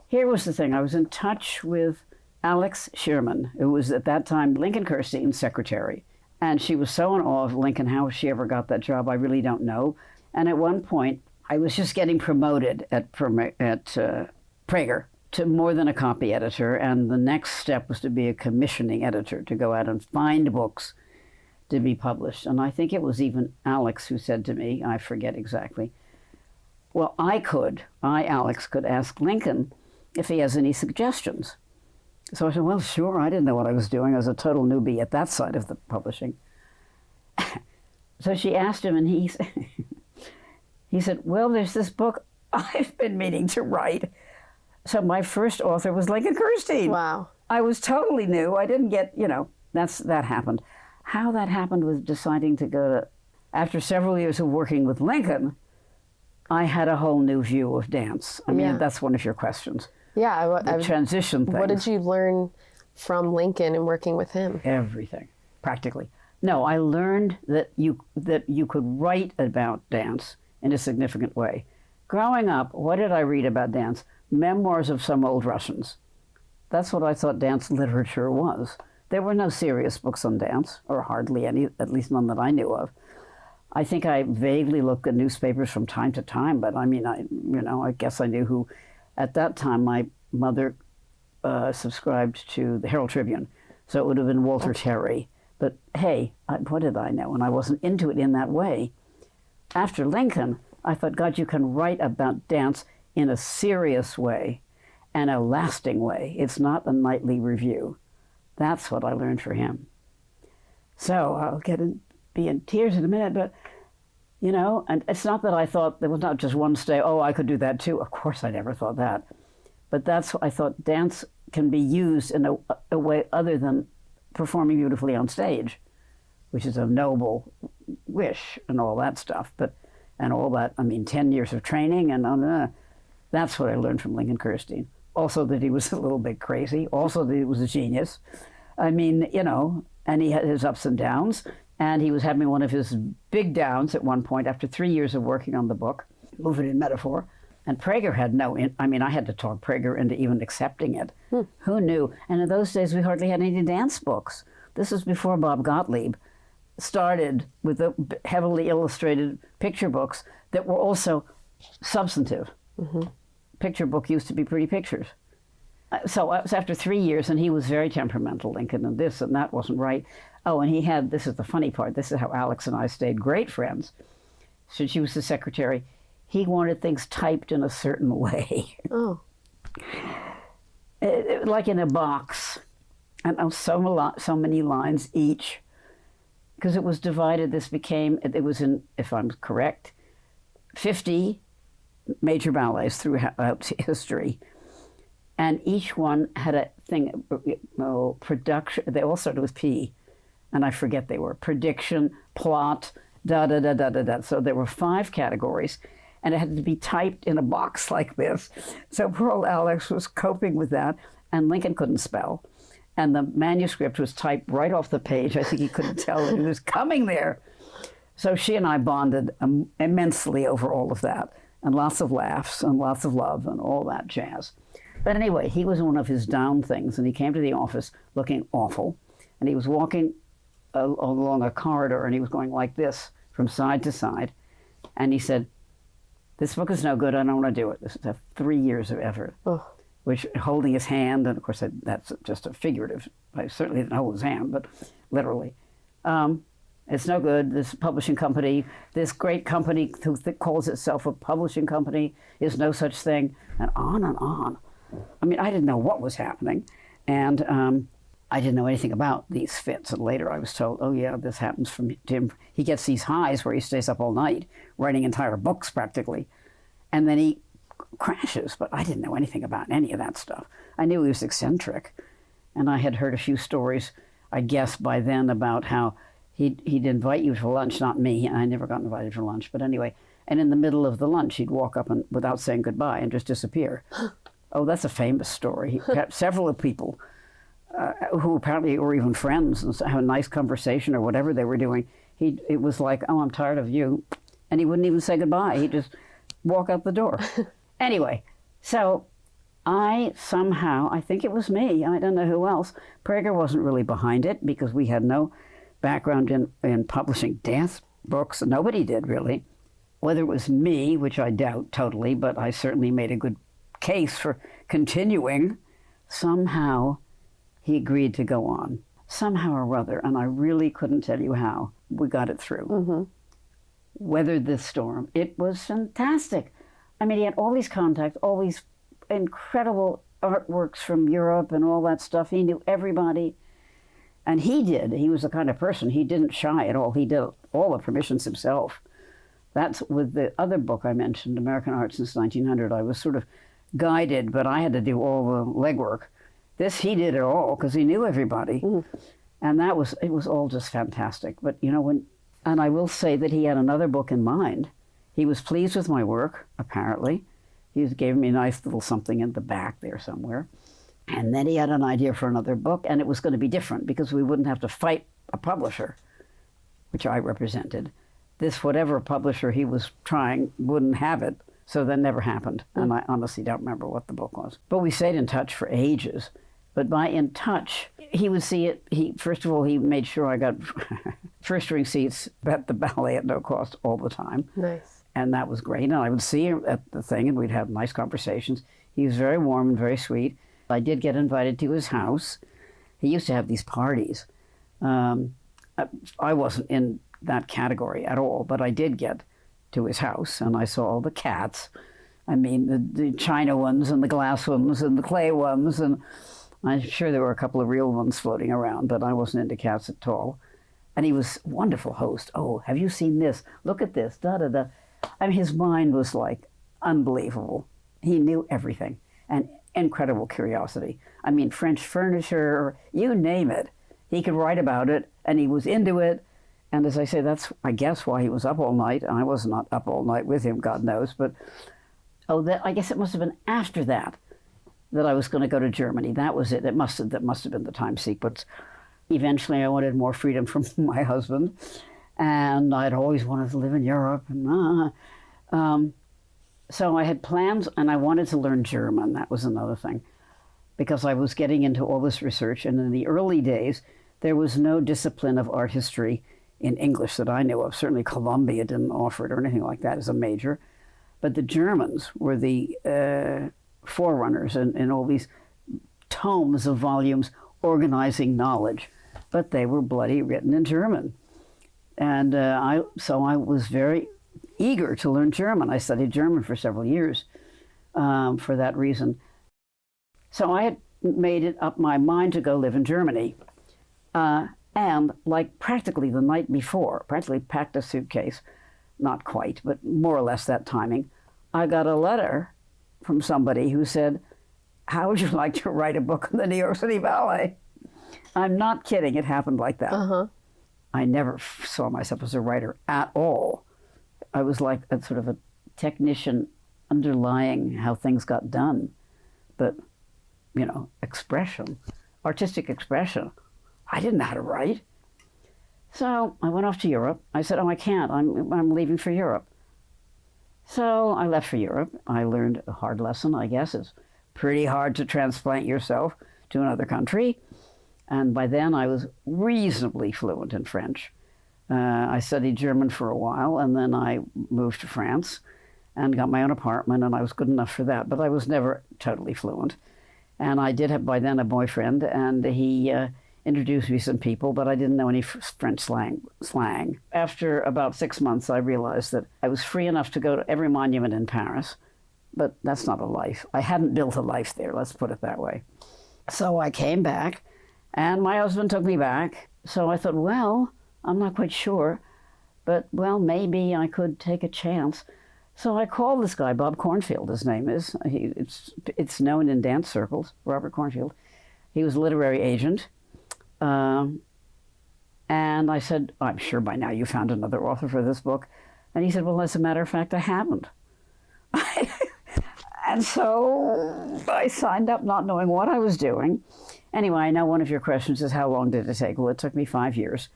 Here was the thing. I was in touch with Alex Sherman, who was at that time Lincoln Kirstein's secretary. And she was so in awe of Lincoln. How she ever got that job, I really don't know. And at one point, I was just getting promoted at Prager to more than a copy editor, and the next step was to be a commissioning editor, to go out and find books to be published. And I think it was even Alex who said to me, I forget exactly, well, Alex, could ask Lincoln if he has any suggestions. So I said, well, sure. I didn't know what I was doing. I was a total newbie at that side of the publishing. So she asked him, and he said, well, there's this book I've been meaning to write. So my first author was Lincoln Kirstein. Wow. I was totally new. I didn't get, that happened. How that happened was deciding to go to, after several years of working with Lincoln, I had a whole new view of dance. That's one of your questions. Yeah. The transition thing. What did you learn from Lincoln and working with him? Everything, practically. No, I learned that you could write about dance in a significant way. Growing up, what did I read about dance? Memoirs of some old Russians. That's what I thought dance literature was. There were no serious books on dance, or hardly any, at least none that I knew of. I think I vaguely looked at newspapers from time to time, but I guess I knew who. At that time, my mother subscribed to the Herald Tribune, so it would have been Walter Terry. But hey, what did I know? And I wasn't into it in that way. After Lincoln, I thought, God, you can write about dance in a serious way and a lasting way. It's not a nightly review. That's what I learned from him. So I'll be in tears in a minute, but, you know, and it's not that I thought there was not just one stay, oh, I could do that too. Of course, I never thought that. But that's what I thought, dance can be used in a way other than performing beautifully on stage, which is a noble wish and all that stuff. And all that, 10 years of training, and that's what I learned from Lincoln Kirstein. Also that he was a little bit crazy, also that he was a genius. And he had his ups and downs, and he was having one of his big downs at one point after 3 years of working on the book, Movement in Metaphor. And Prager had I had to talk Prager into even accepting it. Who knew? And in those days, we hardly had any dance books. This was before Bob Gottlieb started with the heavily illustrated picture books that were also substantive. Mm-hmm. Picture book used to be pretty pictures. So it was after 3 years, and he was very temperamental, Lincoln, and this and that wasn't right. Oh, and this is the funny part, this is how Alex and I stayed great friends. Since she was the secretary, he wanted things typed in a certain way. Oh. Like in a box, and so many lines each. Because it was divided, it was in, if I'm correct, 50 major ballets throughout history. And each one had a thing, production, they all started with P, and I forget they were, prediction, plot, da-da-da-da-da-da. So there were 5 categories, and it had to be typed in a box like this. So poor old Alex was coping with that, and Lincoln couldn't spell. And the manuscript was typed right off the page. I think he couldn't tell that it was coming there. So she and I bonded immensely over all of that, and lots of laughs and lots of love and all that jazz. But anyway, he was one of his down things, and he came to the office looking awful, and he was walking along a corridor, and he was going like this from side to side, and he said, "This book is no good, I don't want to do it." This is 3 years of effort. Oh. Which, holding his hand, and of course that's just a figurative, I certainly didn't hold his hand, but literally. It's no good, this publishing company, this great company who calls itself a publishing company is no such thing, and on and on. I didn't know what was happening, and I didn't know anything about these fits, and later I was told, oh yeah, this happens from him. He gets these highs where he stays up all night, writing entire books practically, and then he crashes, but I didn't know anything about any of that stuff. I knew he was eccentric, and I had heard a few stories, I guess by then, about how he'd invite you for lunch, not me, and I never got invited for lunch, but anyway, and in the middle of the lunch, he'd walk up and without saying goodbye and just disappear. Oh, that's a famous story. Several people who apparently were even friends and have a nice conversation or whatever they were doing, it was like, oh, I'm tired of you, and he wouldn't even say goodbye. He'd just walk out the door. Anyway, so I think it was me, I don't know who else. Prager wasn't really behind it because we had no background in publishing dance books. Nobody did, really. Whether it was me, which I doubt totally, but I certainly made a good case for continuing, somehow he agreed to go on. Somehow or other, and I really couldn't tell you how, we got it through. Mm-hmm. Weathered this storm. It was fantastic. He had all these contacts, all these incredible artworks from Europe and all that stuff. He knew everybody. And he was the kind of person, he didn't shy at all. He did all the permissions himself. That's with the other book I mentioned, American Art Since 1900. I was sort of guided, but I had to do all the legwork. This, he did it all because he knew everybody. Mm. And it was all just fantastic. But, and I will say that he had another book in mind. He was pleased with my work, apparently. He gave me a nice little something in the back there somewhere. And then he had an idea for another book, and it was going to be different because we wouldn't have to fight a publisher, which I represented. This whatever publisher he was trying wouldn't have it, so that never happened. And I honestly don't remember what the book was. But we stayed in touch for ages. But by in touch, he would see it. First of all, he made sure I got first-ring seats at the ballet at no cost all the time. Nice. And that was great. And I would see him at the thing, and we'd have nice conversations. He was very warm and very sweet. I did get invited to his house. He used to have these parties. I wasn't in that category at all, but I did get to his house, and I saw all the cats, I mean, the china ones and the glass ones and the clay ones, and I'm sure there were a couple of real ones floating around, but I wasn't into cats at all. And he was a wonderful host. Oh, have you seen this? Look at this, da-da-da. I mean, his mind was like unbelievable. He knew everything, and incredible curiosity. I mean, French furniture, you name it. He could write about it, and he was into it. And as I say, that's, I guess, why he was up all night. I was not up all night with him, God knows. But, I guess it must have been after that I was going to go to Germany. That was it. That must have been the time sequence. Eventually, I wanted more freedom from my husband. And I'd always wanted to live in Europe. And, so I had plans, and I wanted to learn German. That was another thing, because I was getting into all this research. And in the early days, there was no discipline of art history in English that I knew of. Certainly Columbia didn't offer it or anything like that as a major. But the Germans were the forerunners in all these tomes of volumes organizing knowledge. But they were bloody written in German. And so I was very eager to learn German. I studied German for several years for that reason. So I had made it up my mind to go live in Germany. And like practically the night before, practically packed a suitcase, not quite, but more or less that timing, I got a letter from somebody who said, how would you like to write a book on the New York City Ballet? I'm not kidding, it happened like that. Uh-huh. I never saw myself as a writer at all. I was like a sort of a technician underlying how things got done. But, expression, artistic expression, I didn't know how to write. So I went off to Europe. I said, I can't, I'm leaving for Europe. So I left for Europe. I learned a hard lesson, I guess. It's pretty hard to transplant yourself to another country. And by then I was reasonably fluent in French. I studied German for a while, and then I moved to France and got my own apartment, and I was good enough for that, but I was never totally fluent. And I did have by then a boyfriend, and he introduced me to some people, but I didn't know any French slang. After about 6 months, I realized that I was free enough to go to every monument in Paris, but that's not a life. I hadn't built a life there, let's put it that way. So I came back, and my husband took me back. So I thought, well, I'm not quite sure, but, well, maybe I could take a chance. So I called this guy, Bob Cornfield, his name is. It's known in dance circles, Robert Cornfield. He was a literary agent. And I said, I'm sure by now you found another author for this book. And he said, well, as a matter of fact, I haven't. And so I signed up not knowing what I was doing. Anyway, I know one of your questions is how long did it take? Well, it took me 5 years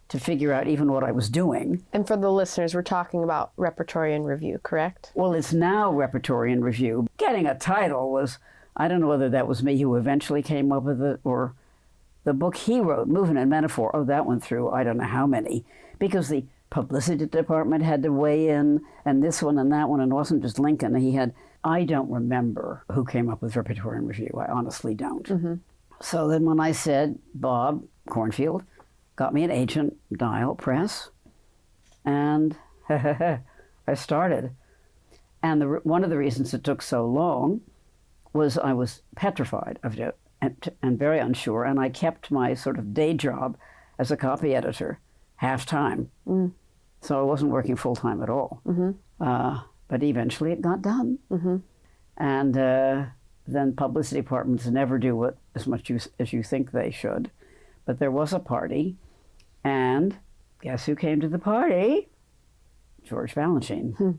to figure out even what I was doing. And for the listeners, we're talking about Repertory and Review, correct? Well, it's now Repertory and Review. Getting a title was, I don't know whether that was me who eventually came up with it, or the book he wrote, Movement and Metaphor. Oh, that went through I don't know how many, because the publicity department had to weigh in, and this one and that one, and it wasn't just Lincoln. He had, I don't remember who came up with Repertory and Review. I honestly don't. Mm-hmm. So then when I said, Bob Cornfield got me an agent, Dial Press, and I started. And one of the reasons it took so long was I was petrified of it and very unsure, and I kept my sort of day job as a copy editor half-time. Mm. So I wasn't working full-time at all. Mm-hmm. But eventually it got done. Mm-hmm. And then publicity departments never do it as much as you think they should. But there was a party, and guess who came to the party? George Balanchine. Hmm.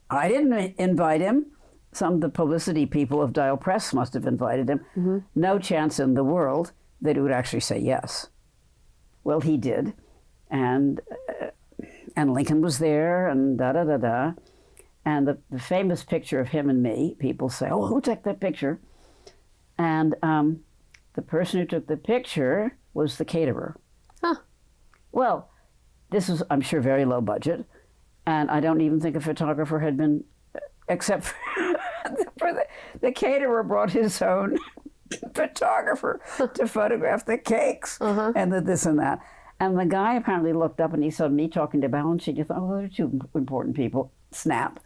I didn't invite him. Some of the publicity people of Dial Press must have invited him. Mm-hmm. No chance in the world that he would actually say yes. Well, he did, and Lincoln was there, and da-da-da-da. And the famous picture of him and me, people say, oh, who took that picture? And the person who took the picture was the caterer. Huh. Well, this was, I'm sure, very low budget, and I don't even think a photographer had been, except for the caterer brought his own photographer to photograph the cakes and the this and that. And the guy apparently looked up and he saw me talking to Balanchine. He thought, oh, those are two important people. Snap.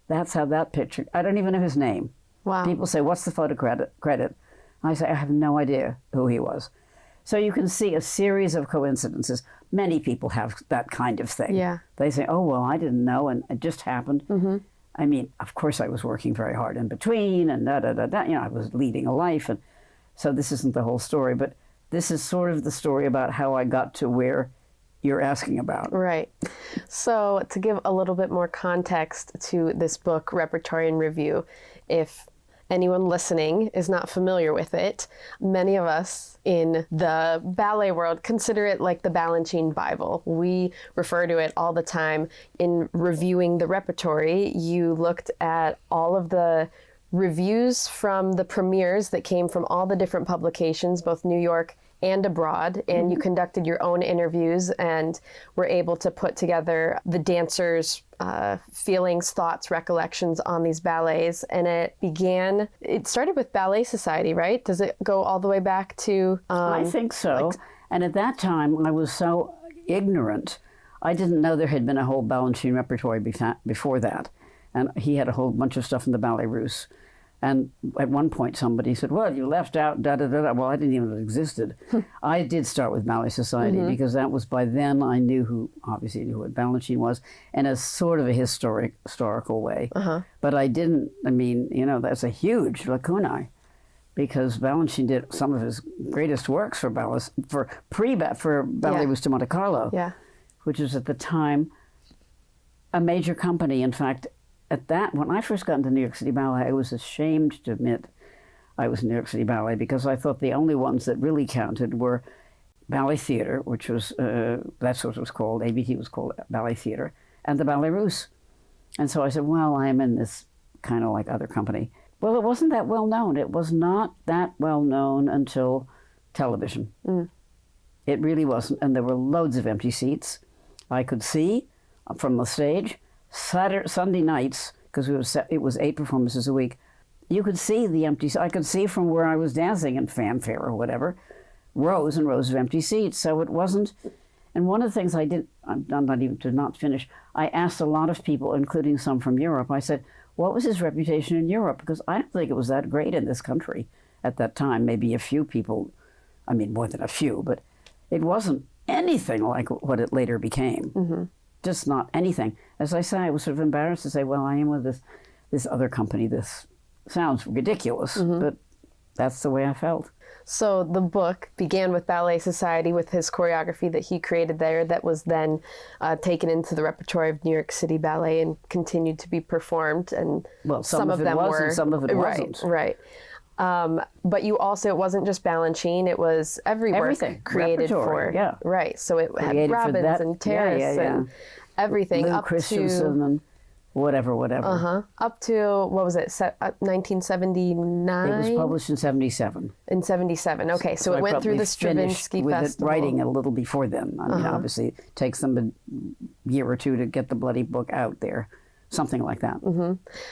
That's how that picture, I don't even know his name. Wow. People say, what's the photo credit? I say, I have no idea who he was. So you can see a series of coincidences. Many people have that kind of thing. Yeah. They say, oh, well, I didn't know, and it just happened. Mm-hmm. I mean, of course, I was working very hard in between, and da-da-da-da. You know, I was leading a life, and so this isn't the whole story, but this is sort of the story about how I got to where you're asking about. Right. So to give a little bit more context to this book, Repertory in Review, if anyone listening is not familiar with it, many of us in the ballet world consider it like the Balanchine Bible. We refer to it all the time. In reviewing the repertory, you looked at all of the reviews from the premieres that came from all the different publications, both New York and abroad, and you conducted your own interviews and were able to put together the dancers' feelings, thoughts, recollections on these ballets. And it started with Ballet Society, right? Does it go all the way back to... I think so. And at that time, I was so ignorant. I didn't know there had been a whole Balanchine repertory before that. And he had a whole bunch of stuff in the Ballet Russe. And at one point somebody said, well, you left out da-da-da-da. Well, I didn't even know it existed. I did start with Ballet Society because that was by then I obviously knew what Balanchine was in a sort of a historical way. But I didn't, that's a huge lacunae because Balanchine did some of his greatest works for Ballet Russe de Monte Carlo, which was at the time a major company. In fact, when I first got into New York City Ballet, I was ashamed to admit I was in New York City Ballet because I thought the only ones that really counted were Ballet Theatre, which was, that's what it was called, ABT was called Ballet Theatre, and the Ballet Russe. And so I said, well, I'm in this kind of like other company. Well, it wasn't that well known. It was not that well known until television. It really wasn't. And there were loads of empty seats. I could see from the stage. Sunday nights, because it was 8 performances a week, you could see the empty. I could see from where I was dancing in fanfare or whatever, rows and rows of empty seats. So it wasn't. And one of the things I did, not finish. I asked a lot of people, including some from Europe. I said, "What was his reputation in Europe?" Because I don't think it was that great in this country at that time. Maybe a few people, more than a few, but it wasn't anything like what it later became. Just not anything. As I say, I was sort of embarrassed to say, well, I am with this other company. This sounds ridiculous, but that's the way I felt. So the book began with Ballet Society, with his choreography that he created there that was then taken into the repertory of New York City Ballet and continued to be performed. And some of them were, and some of it wasn't. Right. But you also, it wasn't just Balanchine, it was everything created Repertory, for, right. So it had Robbins and Terrace and everything Lou up Christensen and whatever. Up to, what was it, 1979? It was published in 77. In 77, okay. So it went through the Stravinsky with Festival. It writing a little before then. Obviously it takes them a year or two to get the bloody book out there. Something like that.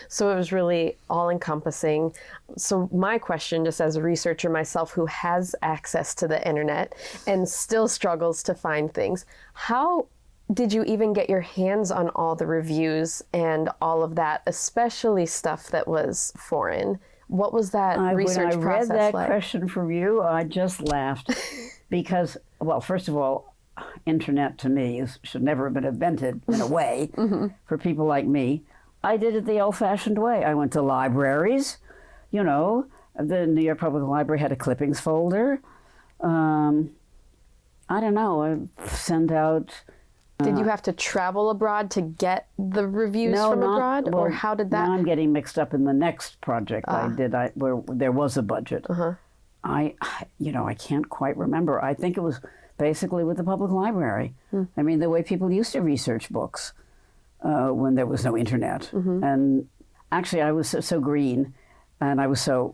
So it was really all-encompassing. So my question, just as a researcher myself who has access to the internet and still struggles to find things, how did you even get your hands on all the reviews and all of that, especially stuff that was foreign? What was that research process like? When I read that question from you, I just laughed because, well, first of all, internet to me should never have been invented in a way for people like me. I did it the old-fashioned way. I went to libraries, the New York Public Library had a clippings folder. I don't know, I send out... Did you have to travel abroad to get the reviews from abroad? Or how did that... Now I'm getting mixed up in the next project I did, where there was a budget. I can't quite remember. I think it was basically with the public library. The way people used to research books when there was no internet. And actually I was so green and I was so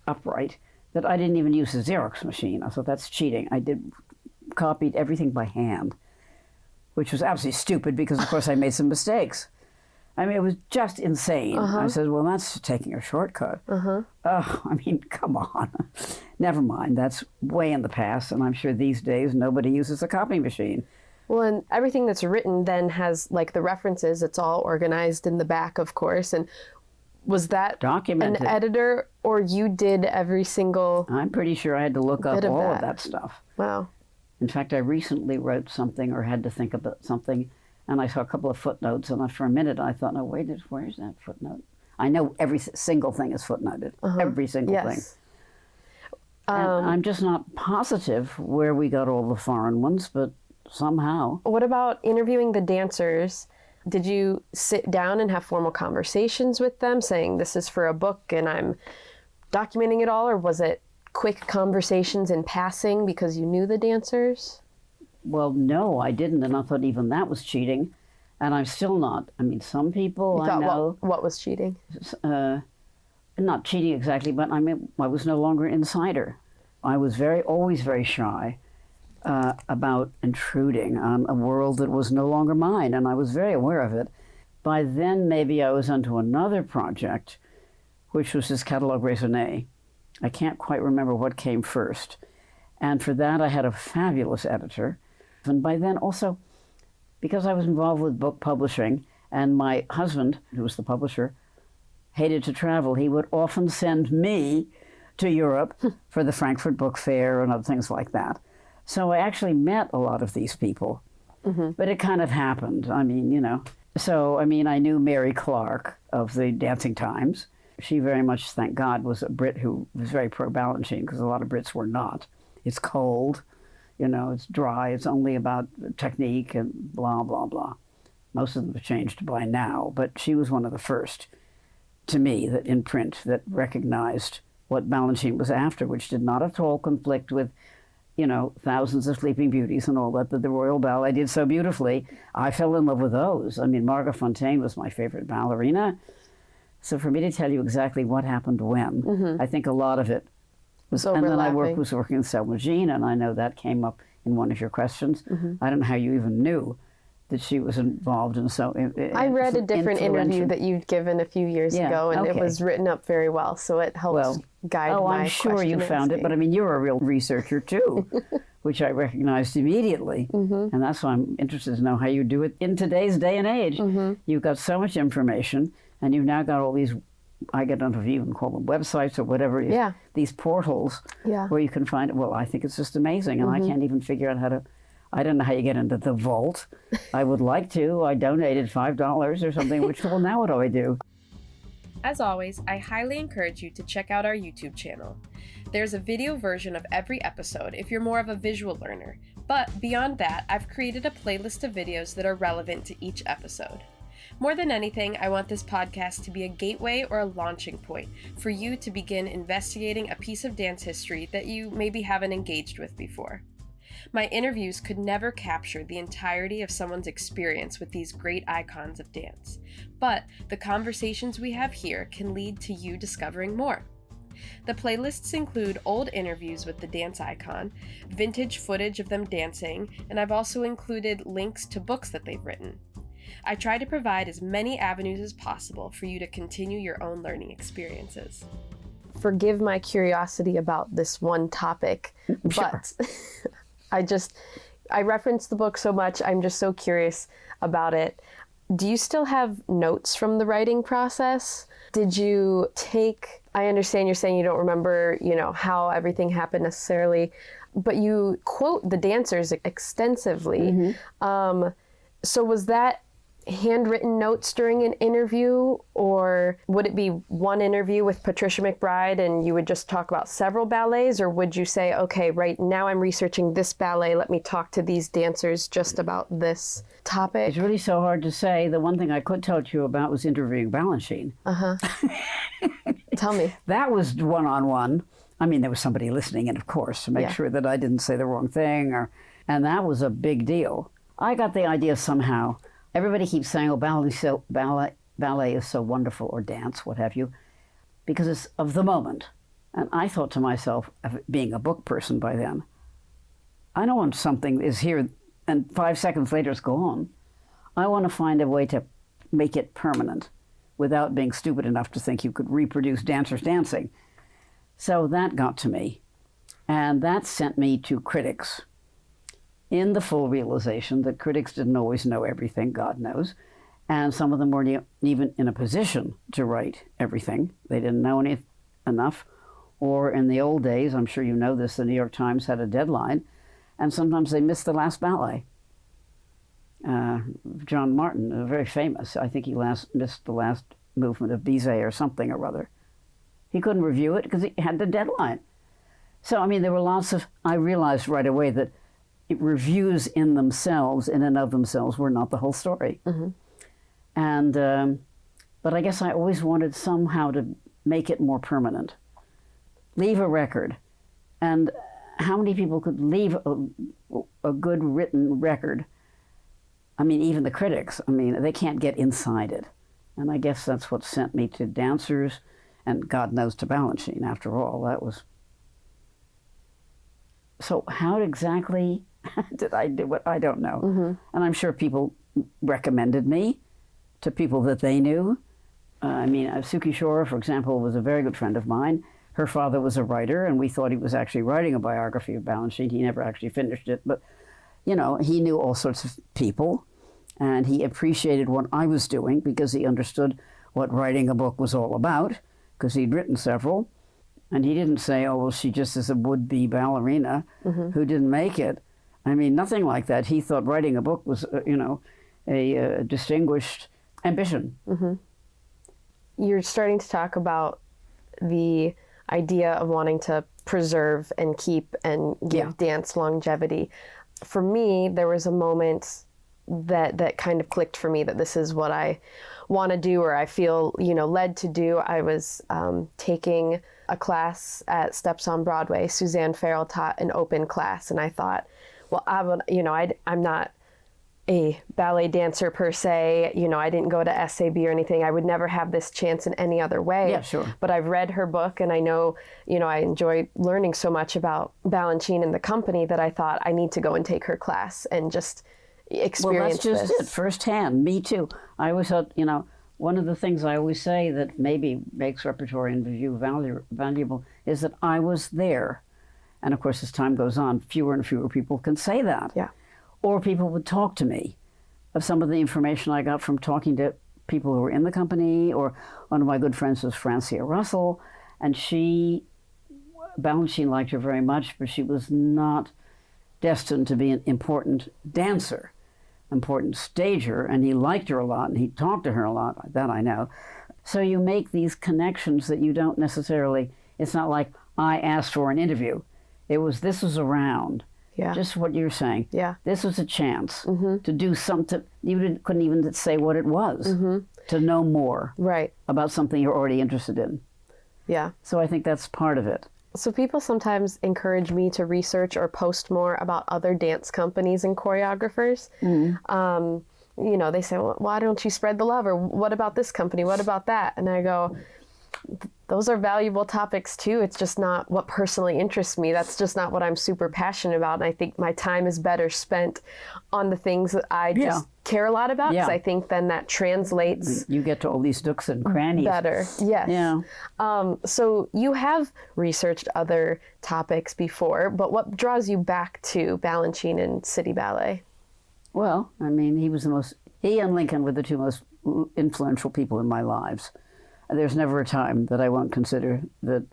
upright that I didn't even use a Xerox machine. I thought that's cheating. I copied everything by hand, which was absolutely stupid because of course I made some mistakes. It was just insane. I said, well, that's taking a shortcut. Come on. Never mind. That's way in the past, and I'm sure these days nobody uses a copy machine. Well, and everything that's written then has, like, the references. It's all organized in the back, of course. And was that documented. An editor, or you did every single I'm pretty sure I had to look up all of that stuff. Wow. In fact, I recently wrote something or had to think about something, and I saw a couple of footnotes, and for a minute I thought, no, wait, where's that footnote? I know every single thing is footnoted, every single thing. And I'm just not positive where we got all the foreign ones, but somehow. What about interviewing the dancers? Did you sit down and have formal conversations with them saying, this is for a book and I'm documenting it all? Or was it quick conversations in passing because you knew the dancers? Well, no, I didn't. And I thought even that was cheating. And I'm still not. I mean, some people I know. What was cheating? Not cheating exactly, but I mean, I was no longer an insider. I was always very shy about intruding on a world that was no longer mine, and I was very aware of it. By then, maybe I was onto another project, which was this catalogue raisonné. I can't quite remember what came first. And for that, I had a fabulous editor. And by then, also, because I was involved with book publishing, and my husband, who was the publisher, hated to travel, he would often send me to Europe for the Frankfurt Book Fair and other things like that. So I actually met a lot of these people, but it kind of happened. I mean, you know. So, I mean, I knew Mary Clark of the Dancing Times. She very much, thank God, was a Brit who was very pro-Balanchine, because a lot of Brits were not. It's cold, you know, it's dry, it's only about technique and blah, blah, blah. Most of them have changed by now, but she was one of the first, to me, that in print, that recognized what Balanchine was after, which did not at all conflict with, you know, thousands of Sleeping Beauties and all that the Royal Ballet did so beautifully. I fell in love with those. I mean, Margot Fonteyn was my favorite ballerina. So for me to tell you exactly what happened when, I think a lot of it was, and then I was working with Selma Jean, and I know that came up in one of your questions. I don't know how you even knew that she was involved in so. I read a different interview that you'd given a few years ago, and it was written up very well, so it helps guide my I'm sure you found it, but I mean, you're a real researcher too, which I recognized immediately, and that's why I'm interested to know how you do it in today's day and age. You've got so much information, and you've now got all these, I don't know if you even call them websites or whatever, these portals where you can find it. Well, I think it's just amazing, and I can't even figure out how to. I don't know how you get into the vault. I would like to. I donated $5 or something, which, well, now what do I do? As always, I highly encourage you to check out our YouTube channel. There's a video version of every episode if you're more of a visual learner, but beyond that, I've created a playlist of videos that are relevant to each episode. More than anything, I want this podcast to be a gateway or a launching point for you to begin investigating a piece of dance history that you maybe haven't engaged with before. My interviews could never capture the entirety of someone's experience with these great icons of dance, but the conversations we have here can lead to you discovering more. The playlists include old interviews with the dance icon, vintage footage of them dancing, and I've also included links to books that they've written. I try to provide as many avenues as possible for you to continue your own learning experiences. Forgive my curiosity about this one topic, but I reference the book so much, I'm just so curious about it. Do you still have notes from the writing process? Did you I understand you're saying you don't remember, you know, how everything happened necessarily, but you quote the dancers extensively. So was that handwritten notes during an interview, or would it be one interview with Patricia McBride and you would just talk about several ballets, or would you say, okay, right now I'm researching this ballet, let me talk to these dancers just about this topic? It's really so hard to say. The one thing I could tell you about was interviewing Balanchine. Tell me. That was one-on-one. I mean, there was somebody listening in, of course, to make sure that I didn't say the wrong thing, and that was a big deal. I got the idea somehow. Everybody keeps saying, oh, ballet is so wonderful, or dance, what have you, because it's of the moment. And I thought to myself, being a book person by then, I don't want something is here and 5 seconds later it's gone. I want to find a way to make it permanent without being stupid enough to think you could reproduce dancers dancing. So that got to me. And that sent me to critics in the full realization that critics didn't always know everything, God knows, and some of them weren't even in a position to write everything. They didn't know enough. Or in the old days, I'm sure you know this, the New York Times had a deadline, and sometimes they missed the last ballet. John Martin, very famous, I think he missed the last movement of Bizet or something or other. He couldn't review it because he had the deadline. So, I mean, there were lots of, I realized right away that reviews in themselves, in and of themselves, were not the whole story. Mm-hmm. And, but I guess I always wanted somehow to make it more permanent. Leave a record. And how many people could leave a good written record? I mean, even the critics, I mean, they can't get inside it. And I guess that's what sent me to dancers, and God knows to Balanchine, after all. That was... So how exactly did I do it? I don't know. Mm-hmm. And I'm sure people recommended me to people that they knew. I mean, Suki Shore, for example, was a very good friend of mine. Her father was a writer, and we thought he was actually writing a biography of Balanchine. He never actually finished it, but, you know, he knew all sorts of people, and he appreciated what I was doing because he understood what writing a book was all about, because he'd written several. And he didn't say, oh, well, she just is a would-be ballerina who didn't make it. I mean, nothing like that. He thought writing a book was, you know, a distinguished ambition. Mm-hmm. You're starting to talk about the idea of wanting to preserve and keep and give dance longevity. For me, there was a moment that kind of clicked for me that this is what I want to do, or I feel, you know, led to do. I was taking a class at Steps on Broadway. Suzanne Farrell taught an open class, and I thought, well, I'm not a ballet dancer per se. You know, I didn't go to SAB or anything. I would never have this chance in any other way. Yeah, sure. But I've read her book, and I know, you know, I enjoy learning so much about Balanchine and the company that I thought I need to go and take her class and just experience this. Well, that's just it, firsthand. Me too. I always thought, you know, one of the things I always say that maybe makes Repertory and Review valuable is that I was there. And of course, as time goes on, fewer and fewer people can say that. Yeah. Or people would talk to me of some of the information I got from talking to people who were in the company, or one of my good friends was Francia Russell, and Balanchine liked her very much, but she was not destined to be an important dancer, important stager, and he liked her a lot, and he talked to her a lot, that I know. So you make these connections that you don't necessarily, it's not like I asked for an interview. This was around. Yeah. Just what you're saying. Yeah. This was a chance to do something. You couldn't even say what it was, to know more about something you're already interested in. Yeah. So I think that's part of it. So people sometimes encourage me to research or post more about other dance companies and choreographers. You know, they say, well, why don't you spread the love? Or what about this company? What about that? And I go, those are valuable topics too. It's just not what personally interests me. That's just not what I'm super passionate about. And I think my time is better spent on the things that I just care a lot about, because I think then that translates. You get to all these nooks and crannies. Better, yes. Yeah. So you have researched other topics before, but what draws you back to Balanchine and City Ballet? Well, I mean, he and Lincoln were the two most influential people in my lives. There's never a time that I won't consider that,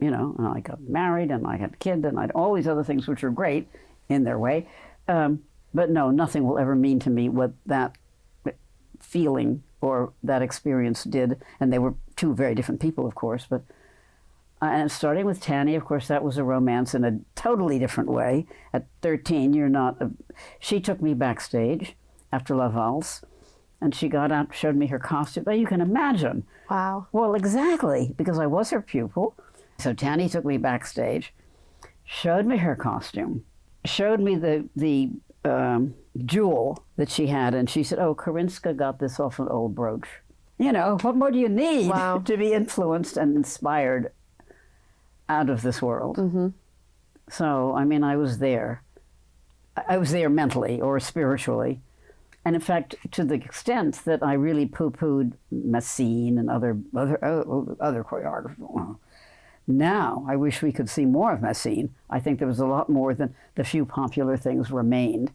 you know, I got married and I had a kid and I had all these other things which are great in their way. But no, nothing will ever mean to me what that feeling or that experience did. And they were two very different people, of course. But and starting with Tanny, of course, that was a romance in a totally different way. At 13, she took me backstage after La Valse. And she got out, showed me her costume. But you can imagine. Wow. Well, exactly, because I was her pupil. So Tanny took me backstage, showed me her costume, showed me the jewel that she had, and she said, oh, Karinska got this off an old brooch. You know, what more do you need to be influenced and inspired out of this world? So, I mean, I was there. I was there mentally or spiritually. And in fact, to the extent that I really poo-pooed Massine and other choreographers, Now, I wish we could see more of Messine. I think there was a lot more than the few popular things remained,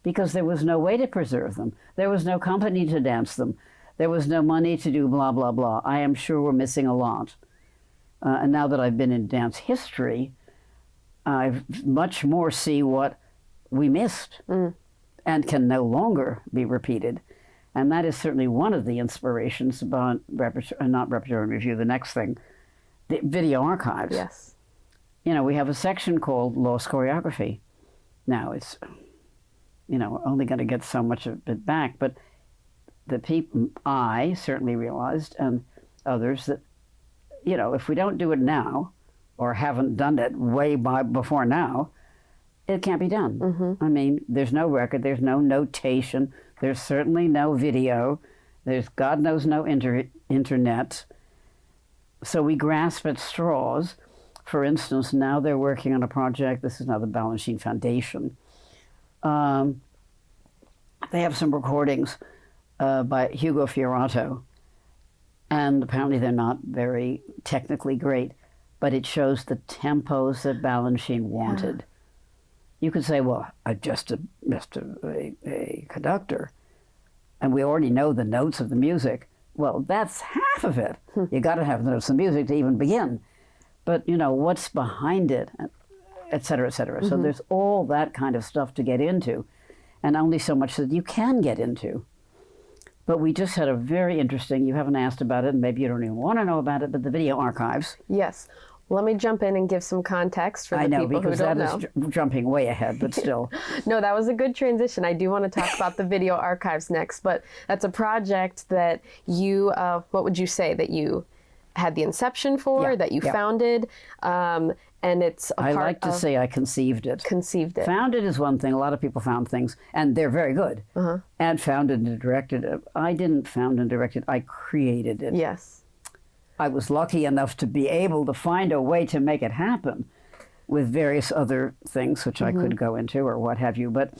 because there was no way to preserve them. There was no company to dance them. There was no money to do blah, blah, blah. I am sure we're missing a lot. And now that I've been in dance history, I much more see what we missed and can no longer be repeated. And that is certainly one of the inspirations about not Repertory Review, the next thing, the video archives. Yes. You know, we have a section called Lost Choreography. Now it's, you know, we're only going to get so much of it back, but the people, I certainly realized, and others, that, you know, if we don't do it now, or haven't done it before now, it can't be done. I mean, there's no record, there's no notation, there's certainly no video, there's God knows no internet. So we grasp at straws. For instance, now they're working on a project, this is now the Balanchine Foundation. They have some recordings by Hugo Fiorato, and apparently they're not very technically great, but it shows the tempos that Balanchine wanted. Yeah. You could say, well, I'm just a conductor, and we already know the notes of the music. Well, that's half of it. You got to have the notes of the music to even begin. But, you know, what's behind it, et cetera, et cetera. So there's all that kind of stuff to get into, and only so much that you can get into. But we just had a very interesting, you haven't asked about it, and maybe you don't even want to know about it, but the video archives. Yes. Let me jump in and give some context for the people who don't know. I know, because that is jumping way ahead, but still. No, that was a good transition. I do want to talk about the video archives next, but that's a project that you, what would you say, that you had the inception for, that you founded, and it's a part of... I like to say I conceived it. Conceived it. Founded is one thing. A lot of people found things, and they're very good. And founded and directed it. I didn't found and direct it. I created it. Yes. I was lucky enough to be able to find a way to make it happen with various other things, which I could go into or what have you. But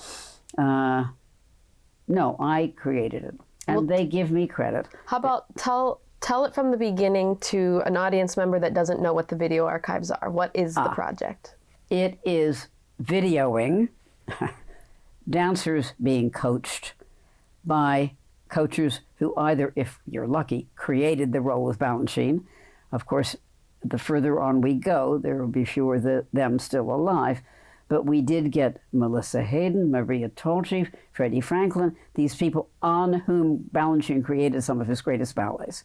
no, I created it, and they give me credit. How about tell it from the beginning to an audience member that doesn't know what the video archives are. What is the project? It is videoing dancers being coached by coaches who either, if you're lucky, created the role of Balanchine. Of course, the further on we go, there will be fewer of them still alive. But we did get Melissa Hayden, Maria Tolchi, Freddie Franklin, these people on whom Balanchine created some of his greatest ballets,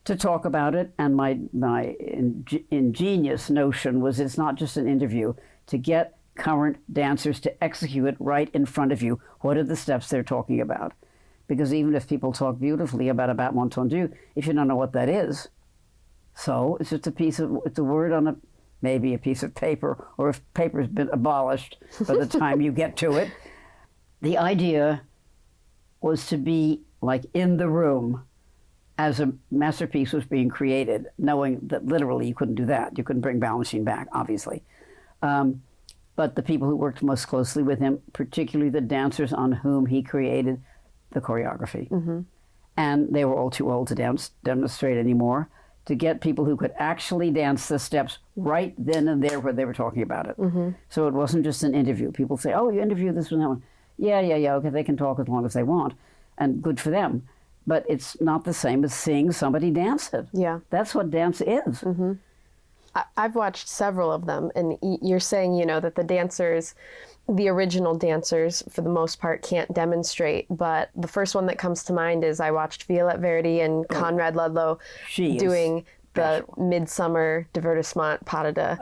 to talk about it. And my ingenious notion was, it's not just an interview, to get current dancers to execute it right in front of you. What are the steps they're talking about? Because even if people talk beautifully about a battement tendu, if you don't know what that is, so it's just it's a word on maybe a piece of paper, or if paper's been abolished by the time you get to it. The idea was to be like in the room as a masterpiece was being created, knowing that literally you couldn't do that. You couldn't bring Balanchine back, obviously. But the people who worked most closely with him, particularly the dancers on whom he created the choreography. And they were all too old to demonstrate anymore, to get people who could actually dance the steps right then and there where they were talking about it. So it wasn't just an interview. People say, oh, you interviewed this one, that one. Yeah, okay, they can talk as long as they want, and good for them. But it's not the same as seeing somebody dance it. Yeah. That's what dance is. I've watched several of them, and you're saying, you know, that the dancers, the original dancers, for the most part, can't demonstrate. But the first one that comes to mind is I watched Violette Verdi and Conrad Ludlow doing the Midsummer Divertissement Pas de Deux.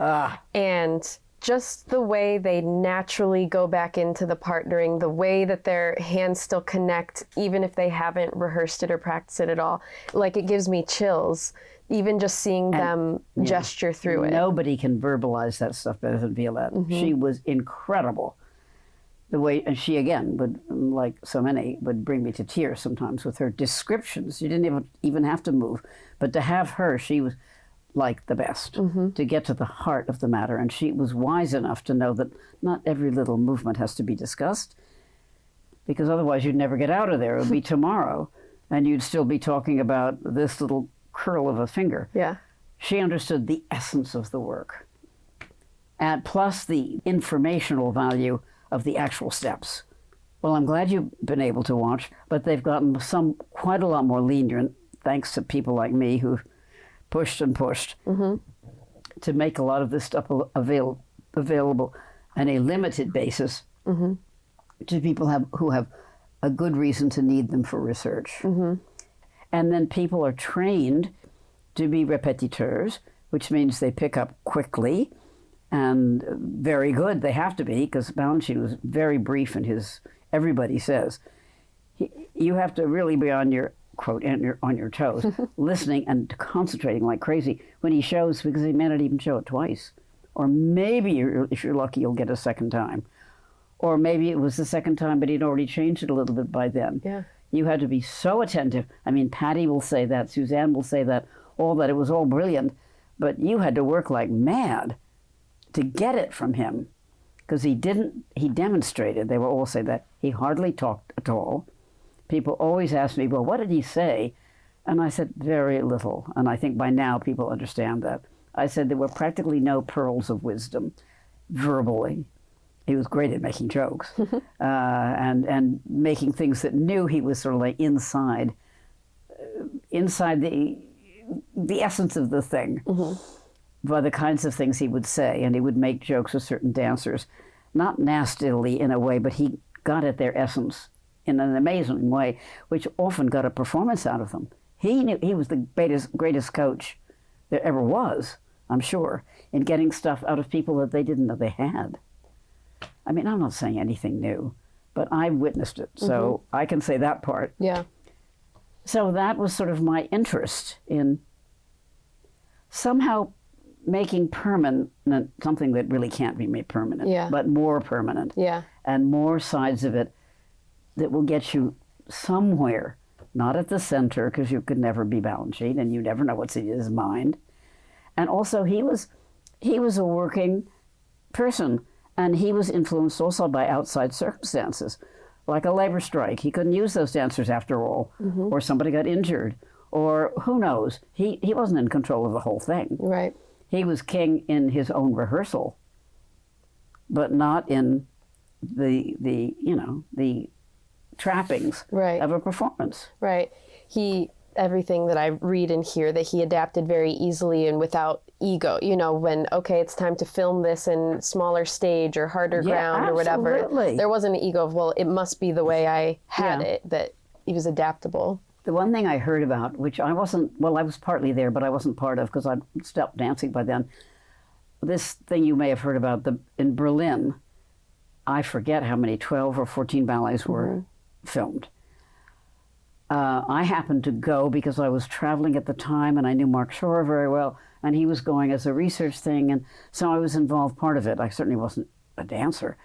And just the way they naturally go back into the partnering, the way that their hands still connect, even if they haven't rehearsed it or practiced it at all, like, it gives me chills. Even just seeing them gesture through it. Nobody can verbalize that stuff better than Violette. She was incredible. The way, and she again would, like so many, would bring me to tears sometimes with her descriptions. You didn't even have to move. But to have her, she was like the best, to get to the heart of the matter. And she was wise enough to know that not every little movement has to be discussed, because otherwise you'd never get out of there. It would be tomorrow, and you'd still be talking about this little curl of a finger. Yeah. She understood the essence of the work, and plus the informational value of the actual steps. Well, I'm glad you've been able to watch, but they've gotten quite a lot more lenient, thanks to people like me who pushed and pushed to make a lot of this stuff available on a limited basis to people who have a good reason to need them for research. And then people are trained to be répétiteurs, which means they pick up quickly and very good. They have to be, because Balanchine was very brief in his, everybody says, you have to really be on your, quote, on your toes, listening and concentrating like crazy when he shows, because he may not even show it twice. Or maybe, if you're lucky, you'll get a second time. Or maybe it was the second time, but he'd already changed it a little bit by then. Yeah. You had to be so attentive. I mean, Patty will say that, Suzanne will say that, all that. It was all brilliant, but you had to work like mad to get it from him, because he demonstrated, they will all say that, he hardly talked at all. People always ask me, well, what did he say? And I said, very little. And I think by now people understand that. I said there were practically no pearls of wisdom verbally. He was great at making jokes and making things that knew he was sort of like inside the essence of the thing by the kinds of things he would say. And he would make jokes with certain dancers, not nastily in a way, but he got at their essence in an amazing way, which often got a performance out of them. He knew he was the greatest coach there ever was, I'm sure, in getting stuff out of people that they didn't know they had. I mean, I'm not saying anything new, but I witnessed it, so I can say that part. Yeah. So that was sort of my interest in somehow making permanent something that really can't be made permanent, but more permanent. Yeah. And more sides of it that will get you somewhere, not at the center, because you could never be Balanchine and you never know what's in his mind. And also he was a working person, and he was influenced also by outside circumstances, like a labor strike. He couldn't use those dancers after all, or somebody got injured, or who knows. He wasn't in control of the whole thing. Right. He was king in his own rehearsal, but not in the trappings of a performance. Right. Everything that I read and hear, that he adapted very easily and without ego. You know, when, okay, it's time to film this in smaller stage or harder ground or whatever. There wasn't an ego of, well, it must be the way I had it, that he was adaptable. The one thing I heard about, which I wasn't, well, I was partly there, but I wasn't part of because I'd stopped dancing by then. This thing you may have heard about, in Berlin, I forget how many, 12 or 14 ballets were filmed. I happened to go because I was traveling at the time and I knew Mark Shore very well, and he was going as a research thing, and so I was involved part of it. I certainly wasn't a dancer.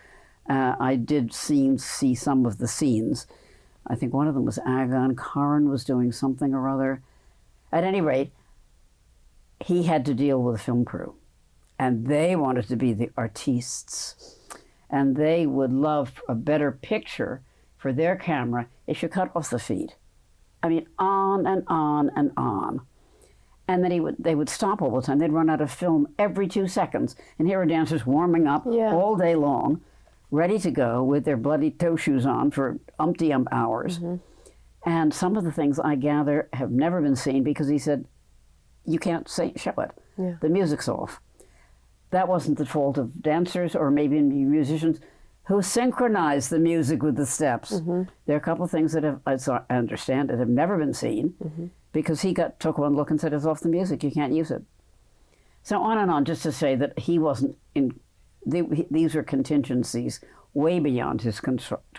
I did see some of the scenes. I think one of them was Agon. Karin was doing something or other. At any rate, he had to deal with a film crew, and they wanted to be the artistes, and they would love a better picture for their camera if you cut off the feed. I mean, on and on and on. And then they would stop all the time. They'd run out of film every 2 seconds. And here are dancers warming up all day long, ready to go with their bloody toe shoes on for umpty-ump hours. And some of the things, I gather, have never been seen because he said, you can't show it. The music's off. That wasn't the fault of dancers or maybe musicians who synchronize the music with the steps. There are a couple of things that I understand, that have never been seen because he took one look and said, it's off the music, you can't use it. So on and on, just to say that he wasn't these were contingencies way beyond his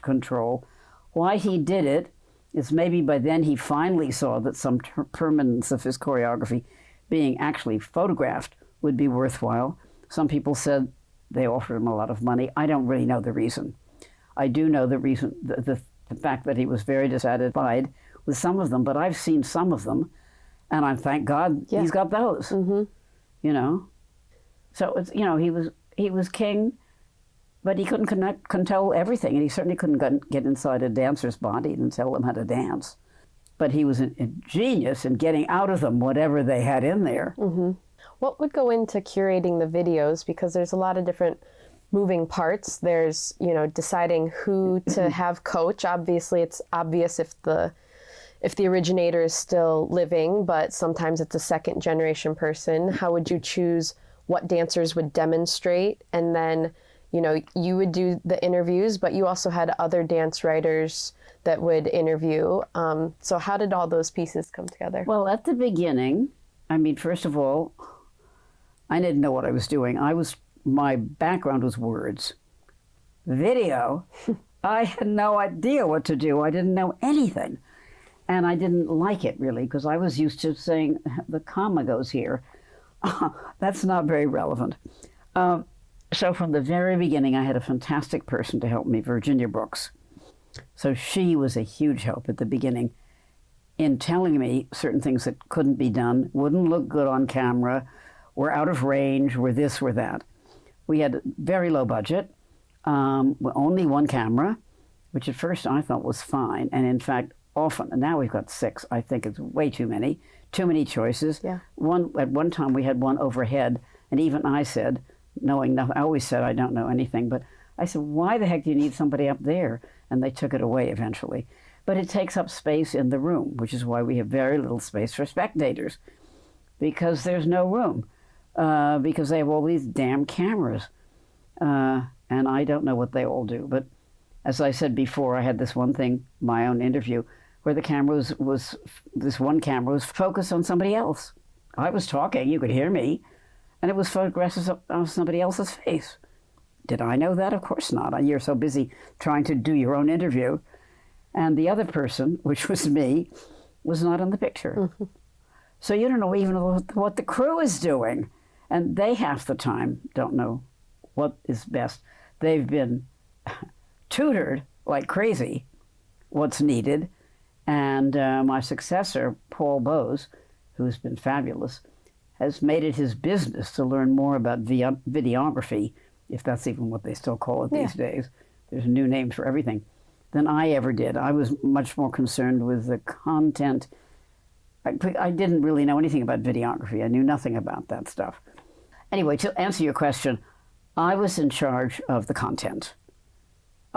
control. Why he did it is maybe by then he finally saw that some permanence of his choreography being actually photographed would be worthwhile. Some people said they offered him a lot of money. I don't really know the reason. I do know the reason, the fact that he was very dissatisfied with some of them, but I've seen some of them, and I thank God he's got those. You know, so it's, you know, he was king, but he couldn't control everything, and he certainly couldn't get inside a dancer's body and tell them how to dance. But he was a genius in getting out of them whatever they had in there. What would go into curating the videos? Because there's a lot of different moving parts. There's, deciding who to have coach. Obviously, it's obvious if the originator is still living, but sometimes it's a second generation person. How would you choose what dancers would demonstrate? And then, you would do the interviews, but you also had other dance writers that would interview. So how did all those pieces come together? Well, at the beginning, first of all, I didn't know what I was doing. My background was words. Video, I had no idea what to do. I didn't know anything. And I didn't like it, really, because I was used to saying, the comma goes here. That's not very relevant. So from the very beginning, I had a fantastic person to help me, Virginia Brooks. So she was a huge help at the beginning in telling me certain things that couldn't be done, wouldn't look good on camera, were out of range, were this, were that. We had very low budget, only one camera, which at first I thought was fine. And in fact, often, and now we've got 6, I think it's way too many choices. Yeah. At one time we had one overhead, and even I said, knowing nothing, I always said I don't know anything, but I said, why the heck do you need somebody up there? And they took it away eventually. But it takes up space in the room, which is why we have very little space for spectators, because there's no room, because they have all these damn cameras. And I don't know what they all do. But as I said before, I had this one thing, my own interview, where the camera this one camera was focused on somebody else. I was talking, you could hear me, and it was photographs of somebody else's face. Did I know that? Of course not. You're so busy trying to do your own interview. And the other person, which was me, was not in the picture. Mm-hmm. So you don't know even what the crew is doing. And they half the time don't know what is best. They've been tutored like crazy what's needed. And my successor, Paul Bowes, who's been fabulous, has made it his business to learn more about videography, if that's even what they still call it these days. There's a new name for everything, than I ever did. I was much more concerned with the content. I didn't really know anything about videography. I knew nothing about that stuff. Anyway, to answer your question, I was in charge of the content.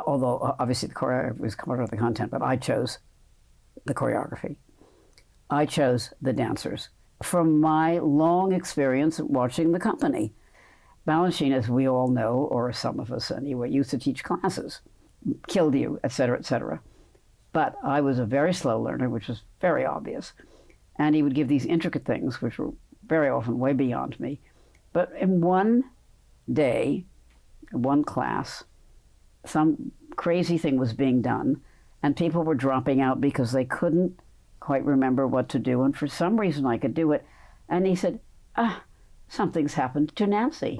Although, obviously, the choreography was part of the content, but I chose the choreography. I chose the dancers. From my long experience watching the company, Balanchine, as we all know, or some of us anyway, used to teach classes, killed you, et cetera, But I was a very slow learner, which was very obvious. And he would give these intricate things, which were very often way beyond me. But in one day, one class, some crazy thing was being done, and people were dropping out because they couldn't quite remember what to do. And for some reason, I could do it. And he said, something's happened to Nancy.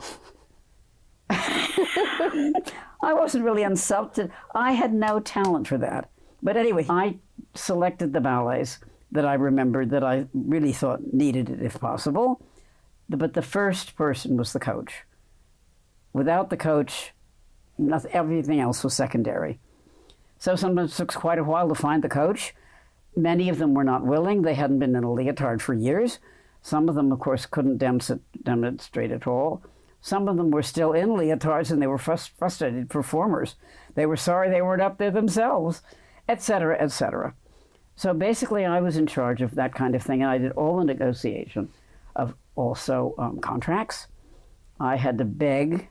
I wasn't really insulted. I had no talent for that. But anyway, I selected the ballets that I remembered that I really thought needed it if possible. But the first person was the coach. Without the coach, everything else was secondary. So sometimes it took quite a while to find the coach. Many of them were not willing. They hadn't been in a leotard for years. Some of them, of course, couldn't demonstrate at all. Some of them were still in leotards, and they were frustrated performers. They were sorry they weren't up there themselves, et cetera, et cetera. So basically, I was in charge of that kind of thing, and I did all the negotiation of also contracts. I had to beg,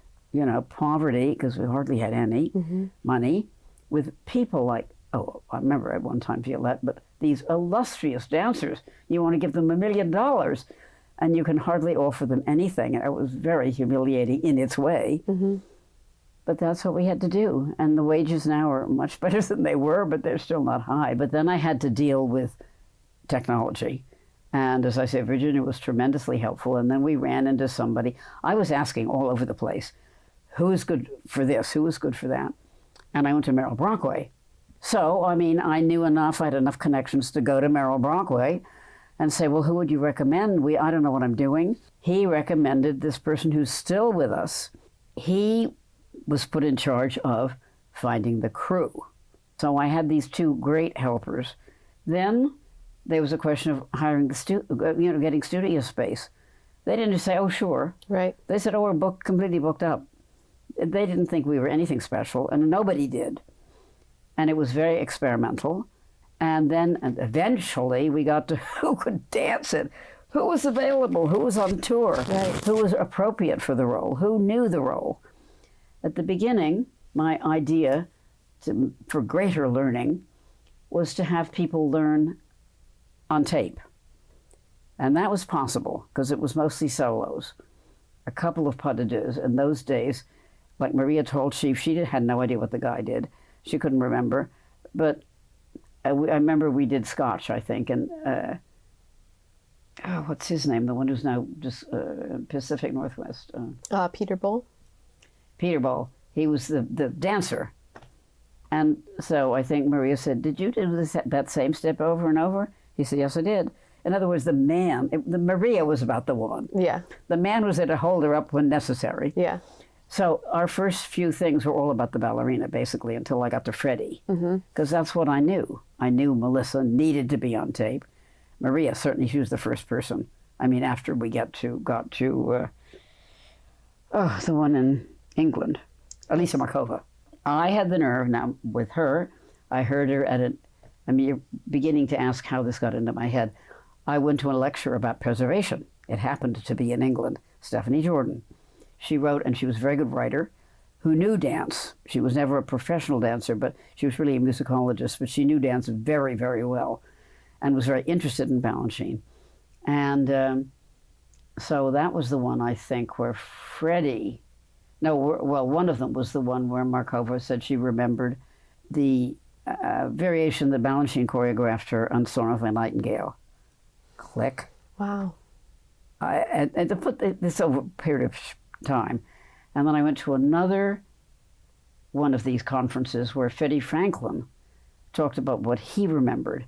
poverty, because we hardly had any money, with people like, I remember at one time Violette, but these illustrious dancers, you want to give them $1 million, and you can hardly offer them anything. And it was very humiliating in its way. Mm-hmm. But that's what we had to do. And the wages now are much better than they were, but they're still not high. But then I had to deal with technology. And as I say, Virginia was tremendously helpful. And then we ran into somebody. I was asking all over the place, who is good for this? Who is good for that? And I went to Merrill Brockway. So, I knew enough, I had enough connections to go to Merrill Brockway and say, well, who would you recommend? I don't know what I'm doing. He recommended this person who's still with us. He was put in charge of finding the crew. So I had these 2 great helpers. Then there was a question of hiring getting studio space. They didn't just say, oh, sure. Right. They said, oh, we're completely booked up. They didn't think we were anything special, and nobody did. And it was very experimental. And then eventually we got to who could dance it, who was available, who was on tour, right. who was appropriate for the role, who knew the role. At the beginning, my idea for greater learning was to have people learn on tape. And that was possible because it was mostly solos, a couple of pas de deux. In those days, like Maria told Chief, she had no idea what the guy did. She couldn't remember. But I remember we did Scotch, I think, and what's his name? The one who's now just Pacific Northwest. Peter Bull. Peter Bull. He was the dancer. And so I think Maria said, did you do that same step over and over? He said, yes, I did. In other words, the Maria was about the woman. Yeah. The man was there to hold her up when necessary. Yeah. So our first few things were all about the ballerina, basically, until I got to Freddie. Because that's what I knew. I knew Melissa needed to be on tape. Maria, certainly, she was the first person. I mean, after we got to the one in England, Elisa Markova. I had the nerve, now with her, I heard her you're beginning to ask how this got into my head. I went to a lecture about preservation. It happened to be in England. Stephanie Jordan. She wrote, and she was a very good writer, who knew dance. She was never a professional dancer, but she was really a musicologist, but she knew dance very, very well and was very interested in Balanchine. And so that was the one, I think, where one of them was the one where Markova said she remembered the variation that Balanchine choreographed her on Song of a Nightingale. Click. Wow. And to put this over a period of time. And then I went to another one of these conferences where Freddie Franklin talked about what he remembered.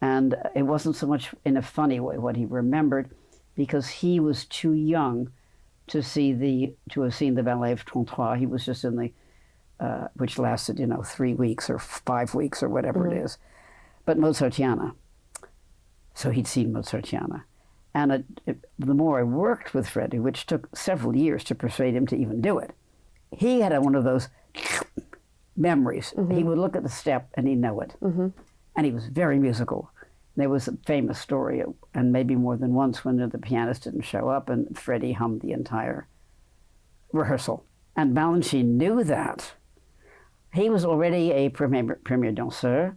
And it wasn't so much in a funny way what he remembered, because he was too young to have seen the Ballet of 33. He was just in the, which lasted, 3 weeks or 5 weeks or whatever it is. But Mozartiana. So he'd seen Mozartiana. And the more I worked with Freddie, which took several years to persuade him to even do it, he had one of those memories. He would look at the step and he'd know it. And he was very musical. There was a famous story, and maybe more than once, when the pianist didn't show up and Freddie hummed the entire rehearsal. And Balanchine knew that. He was already a premier danseur.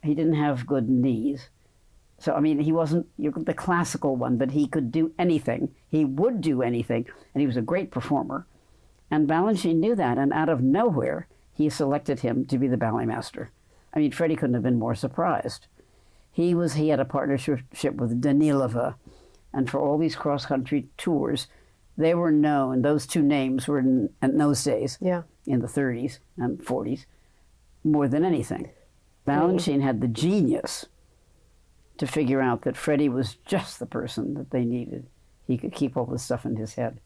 He didn't have good knees. So, I mean, he wasn't the classical one, but he could do anything. He would do anything, and he was a great performer. And Balanchine knew that, and out of nowhere, he selected him to be the ballet master. I mean, Freddie couldn't have been more surprised. He had a partnership with Danilova, and for all these cross-country tours, they were known. Those two names were in those days, in the 30s and 40s, more than anything. Balanchine had the genius to figure out that Freddie was just the person that they needed. He could keep all this stuff in his head.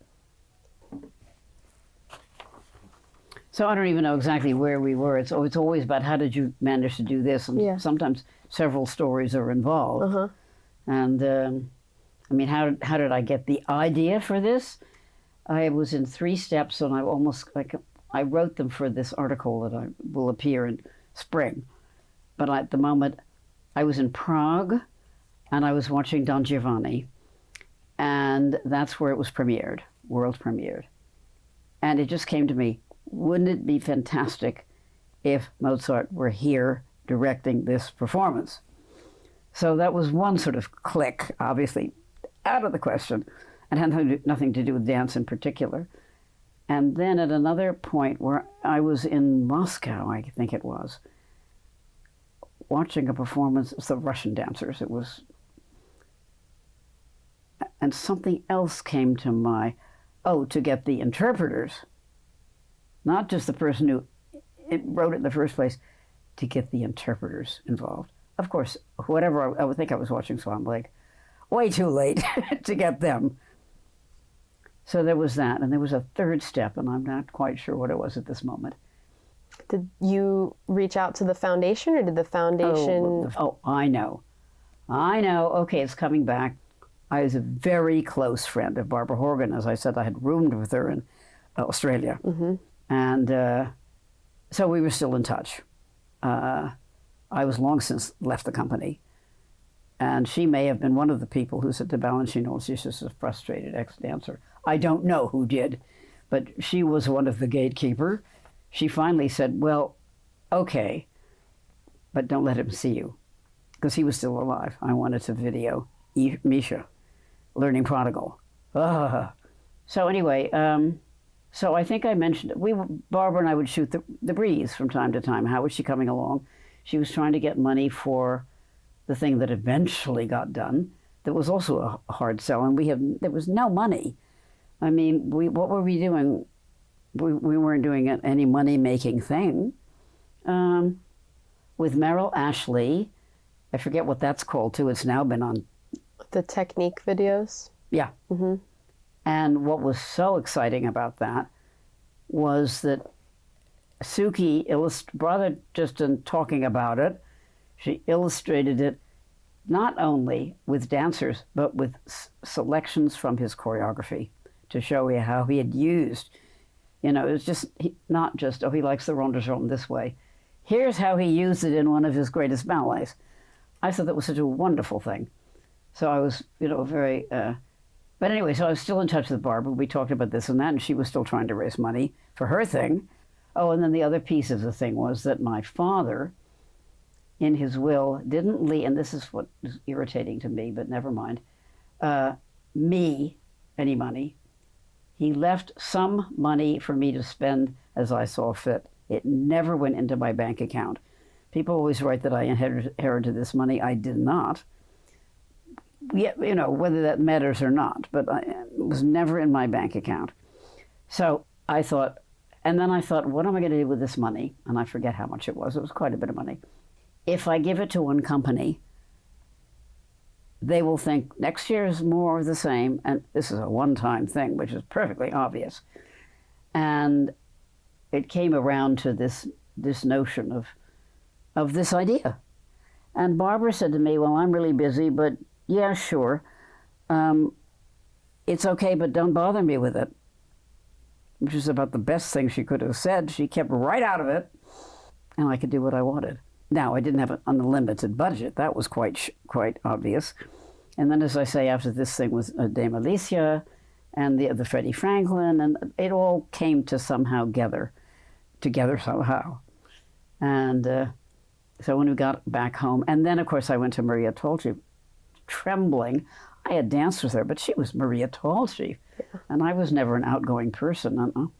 So I don't even know exactly where we were. It's always about how did you manage to do this, and sometimes several stories are involved. And I mean, how did I get the idea for this? I was in 3 steps, and I wrote them for this article that will appear in spring. But at the moment, I was in Prague, and I was watching Don Giovanni, and that's where it was world premiered. And it just came to me, wouldn't it be fantastic if Mozart were here directing this performance? So that was one sort of click, obviously out of the question, and had nothing to do with dance in particular. And then at another point where I was in Moscow, I think it was, watching a performance of the Russian dancers. And something else came to to get the interpreters, not just the person who wrote it in the first place, to get the interpreters involved. Of course, whatever, I would think I was watching Swan Lake, way too late to get them. So there was that, and there was a third step, and I'm not quite sure what it was at this moment. Did you reach out to the foundation, or did the foundation... Oh, I know. Okay, it's coming back. I was a very close friend of Barbara Horgan. As I said, I had roomed with her in Australia. And so we were still in touch. I was long since left the company. And she may have been one of the people who said to Balanchine, oh, she's just a frustrated ex-dancer. I don't know who did, but she was one of the gatekeeper. She finally said, well, okay, but don't let him see you, because he was still alive. I wanted to video Misha, Learning Prodigal. So anyway, so I think I mentioned, Barbara and I would shoot the breeze from time to time. How was she coming along? She was trying to get money for the thing that eventually got done. That was also a hard sell, and there was no money. I mean, what were we doing? We weren't doing any money-making thing. With Merrill Ashley, I forget what that's called too. It's now been on the technique videos. Yeah. And what was so exciting about that was that Suki, rather just in talking about it, she illustrated it not only with dancers, but with selections from his choreography to show you how he had used, it was just not just, oh, he likes the rondezvous this way. Here's how he used it in one of his greatest ballets. I thought that was such a wonderful thing. So I was, very, but anyway, so I was still in touch with Barbara. We talked about this and that, and she was still trying to raise money for her thing. Oh, and then the other piece of the thing was that my father, in his will, didn't leave, and this is what is irritating to me, but never mind, me any money. He left some money for me to spend as I saw fit. It never went into my bank account. People always write that I inherited this money. I did not. Yeah, whether that matters or not, but it was never in my bank account. So I thought, what am I going to do with this money? And I forget how much it was. It was quite a bit of money. If I give it to one company, they will think next year is more of the same, and this is a one-time thing, which is perfectly obvious. And it came around to this notion of this idea. And Barbara said to me, well, I'm really busy, but yeah, sure. It's okay, but don't bother me with it. Which is about the best thing she could have said. She kept right out of it, and I could do what I wanted. Now, I didn't have an unlimited budget. That was quite obvious. And then, as I say, after this thing was Dame Alicia and the Freddie Franklin, and it all came to together somehow. And so when we got back home, and then, of course, I went to Maria Tolchi, trembling. I had danced with her, but she was Maria Tolchi, and I was never an outgoing person.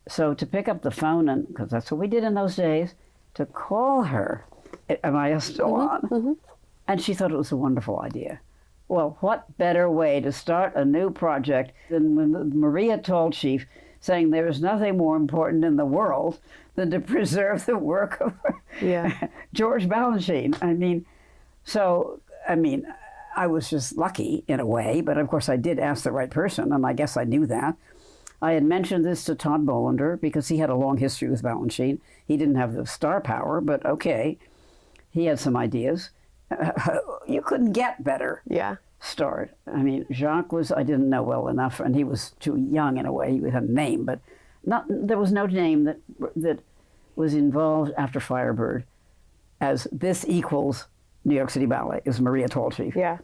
So to pick up the phone, and because that's what we did in those days, to call her, am I still on? And she thought it was a wonderful idea. Well, what better way to start a new project than when Maria Tolchi saying there is nothing more important in the world than to preserve the work of George Balanchine. I was just lucky in a way, but of course I did ask the right person, and I guess I knew that. I had mentioned this to Todd Bolander because he had a long history with Balanchine. He didn't have the star power, but okay, he had some ideas. You couldn't get better starred. Jacques I didn't know well enough, and he was too young in a way. He had a name, but there was no name that was involved after Firebird as this equals New York City Ballet. It was Maria Tolchi. Yeah.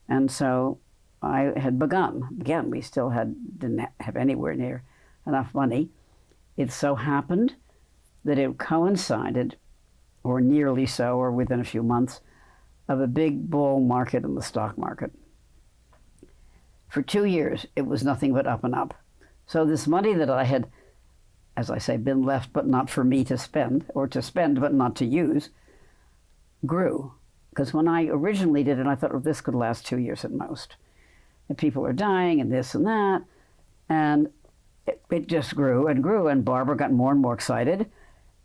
And so I had begun. Again, we still didn't have anywhere near enough money. It so happened that it coincided, or nearly so, or within a few months, of a big bull market in the stock market. For 2 years, it was nothing but up and up. So this money that I had, as I say, been left but not for me to spend, or to spend but not to use, grew. Because when I originally did it, I thought, this could last 2 years at most. And people are dying and this and that. And it just grew, and Barbara got more and more excited.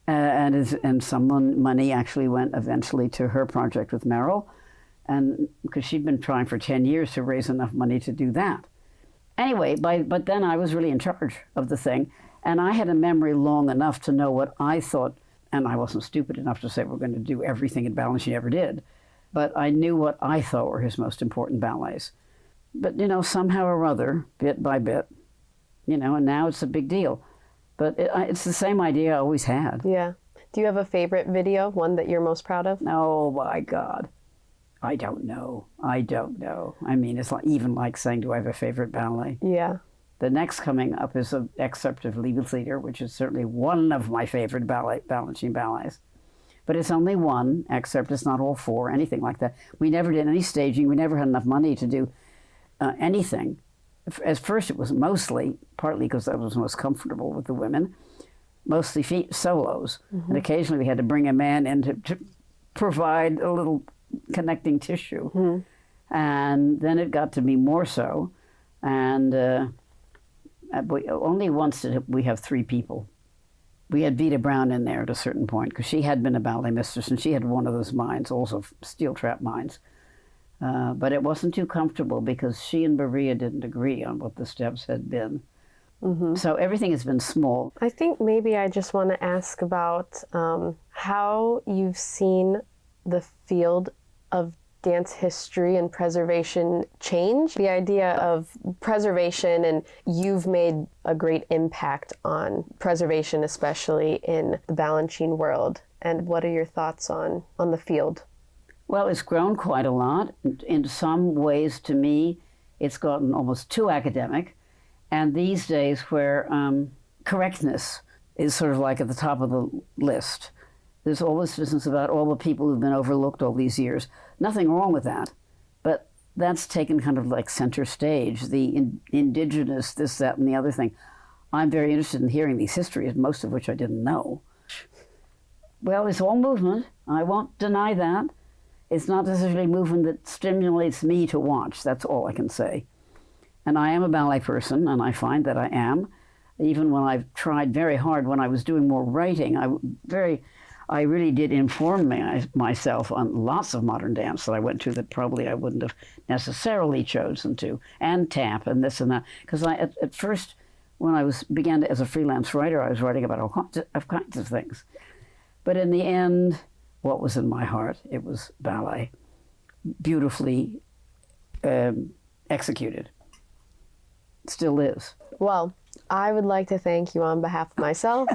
And some money actually went eventually to her project with Merrill, and because she'd been trying for 10 years to raise enough money to do that. Anyway, but then I was really in charge of the thing, and I had a memory long enough to know what I thought, and I wasn't stupid enough to say we're going to do everything that Balanchine ever did. but I knew what I thought were his most important ballets. But, somehow or other, bit by bit, and now it's a big deal. But it's the same idea I always had. Yeah. Do you have a favorite video, one that you're most proud of? Oh, my God. I don't know. I mean, it's even like saying, do I have a favorite ballet? Yeah. The next coming up is an excerpt of Liebeslieder, which is certainly one of my favorite Balanchine ballets. But it's only one excerpt. It's not all four, anything like that. We never did any staging. We never had enough money to do anything. At first, it was mostly, partly because I was most comfortable with the women, mostly solos. Mm-hmm. And occasionally we had to bring a man in to provide a little connecting tissue. Mm-hmm. And then it got to be more so. And only once did we have three people. We had Vita Brown in there at a certain point because she had been a ballet mistress and she had one of those minds, also steel trap minds. But it wasn't too comfortable because she and Maria didn't agree on what the steps had been. Mm-hmm. So everything has been small. I think maybe I just want to ask about how you've seen the field of dance history and preservation change. The idea of preservation, and you've made a great impact on preservation, especially in the Balanchine world. And what are your thoughts on the field? Well, it's grown quite a lot. In some ways, to me, it's gotten almost too academic. And these days where correctness is sort of like at the top of the list, there's all this business about all the people who've been overlooked all these years. Nothing wrong with that. But that's taken kind of like center stage, the indigenous, this, that, and the other thing. I'm very interested in hearing these histories, most of which I didn't know. Well, it's all movement. I won't deny that. It's not necessarily movement that stimulates me to watch. That's all I can say. And I am a ballet person, and I find that I am. Even when I've tried very hard, when I was doing more writing, I really did inform myself on lots of modern dance that I went to that probably I wouldn't have necessarily chosen to, and tap and this and that. Because at first, when I began as a freelance writer, I was writing about all kinds of things. But in the end, what was in my heart? It was ballet, beautifully executed. Still is. Well, I would like to thank you on behalf of myself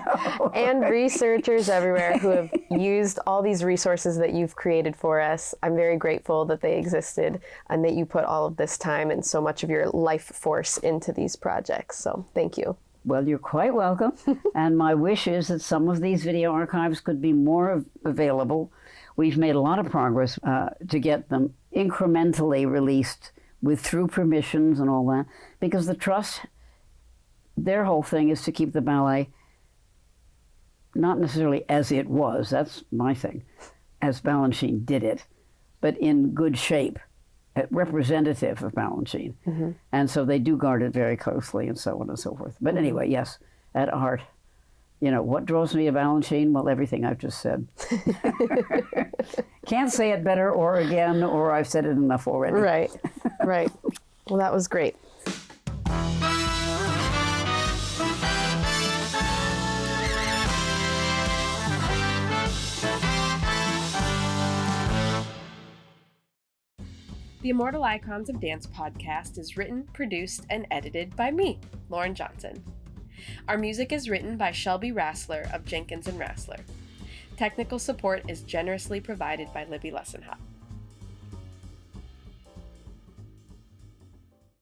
and researchers everywhere who have used all these resources that you've created for us. I'm very grateful that they existed and that you put all of this time and so much of your life force into these projects. So thank you. Well, you're quite welcome. And my wish is that some of these video archives could be more available. We've made a lot of progress to get them incrementally released through permissions and all that, because the trust, their whole thing is to keep the ballet not necessarily as it was, that's my thing, as Balanchine did it, but in good shape, representative of Balanchine. Mm-hmm. And so they do guard it very closely and so on and so forth. But anyway, yes, at art, what draws me to Balanchine? Well, everything I've just said. Can't say it better or again, or I've said it enough already. Right, right. Well, that was great. The Immortal Icons of Dance podcast is written, produced, and edited by me, Lauren Johnson. Our music is written by Shelby Rassler of Jenkins & Rassler. Technical support is generously provided by Libby Lessenhop.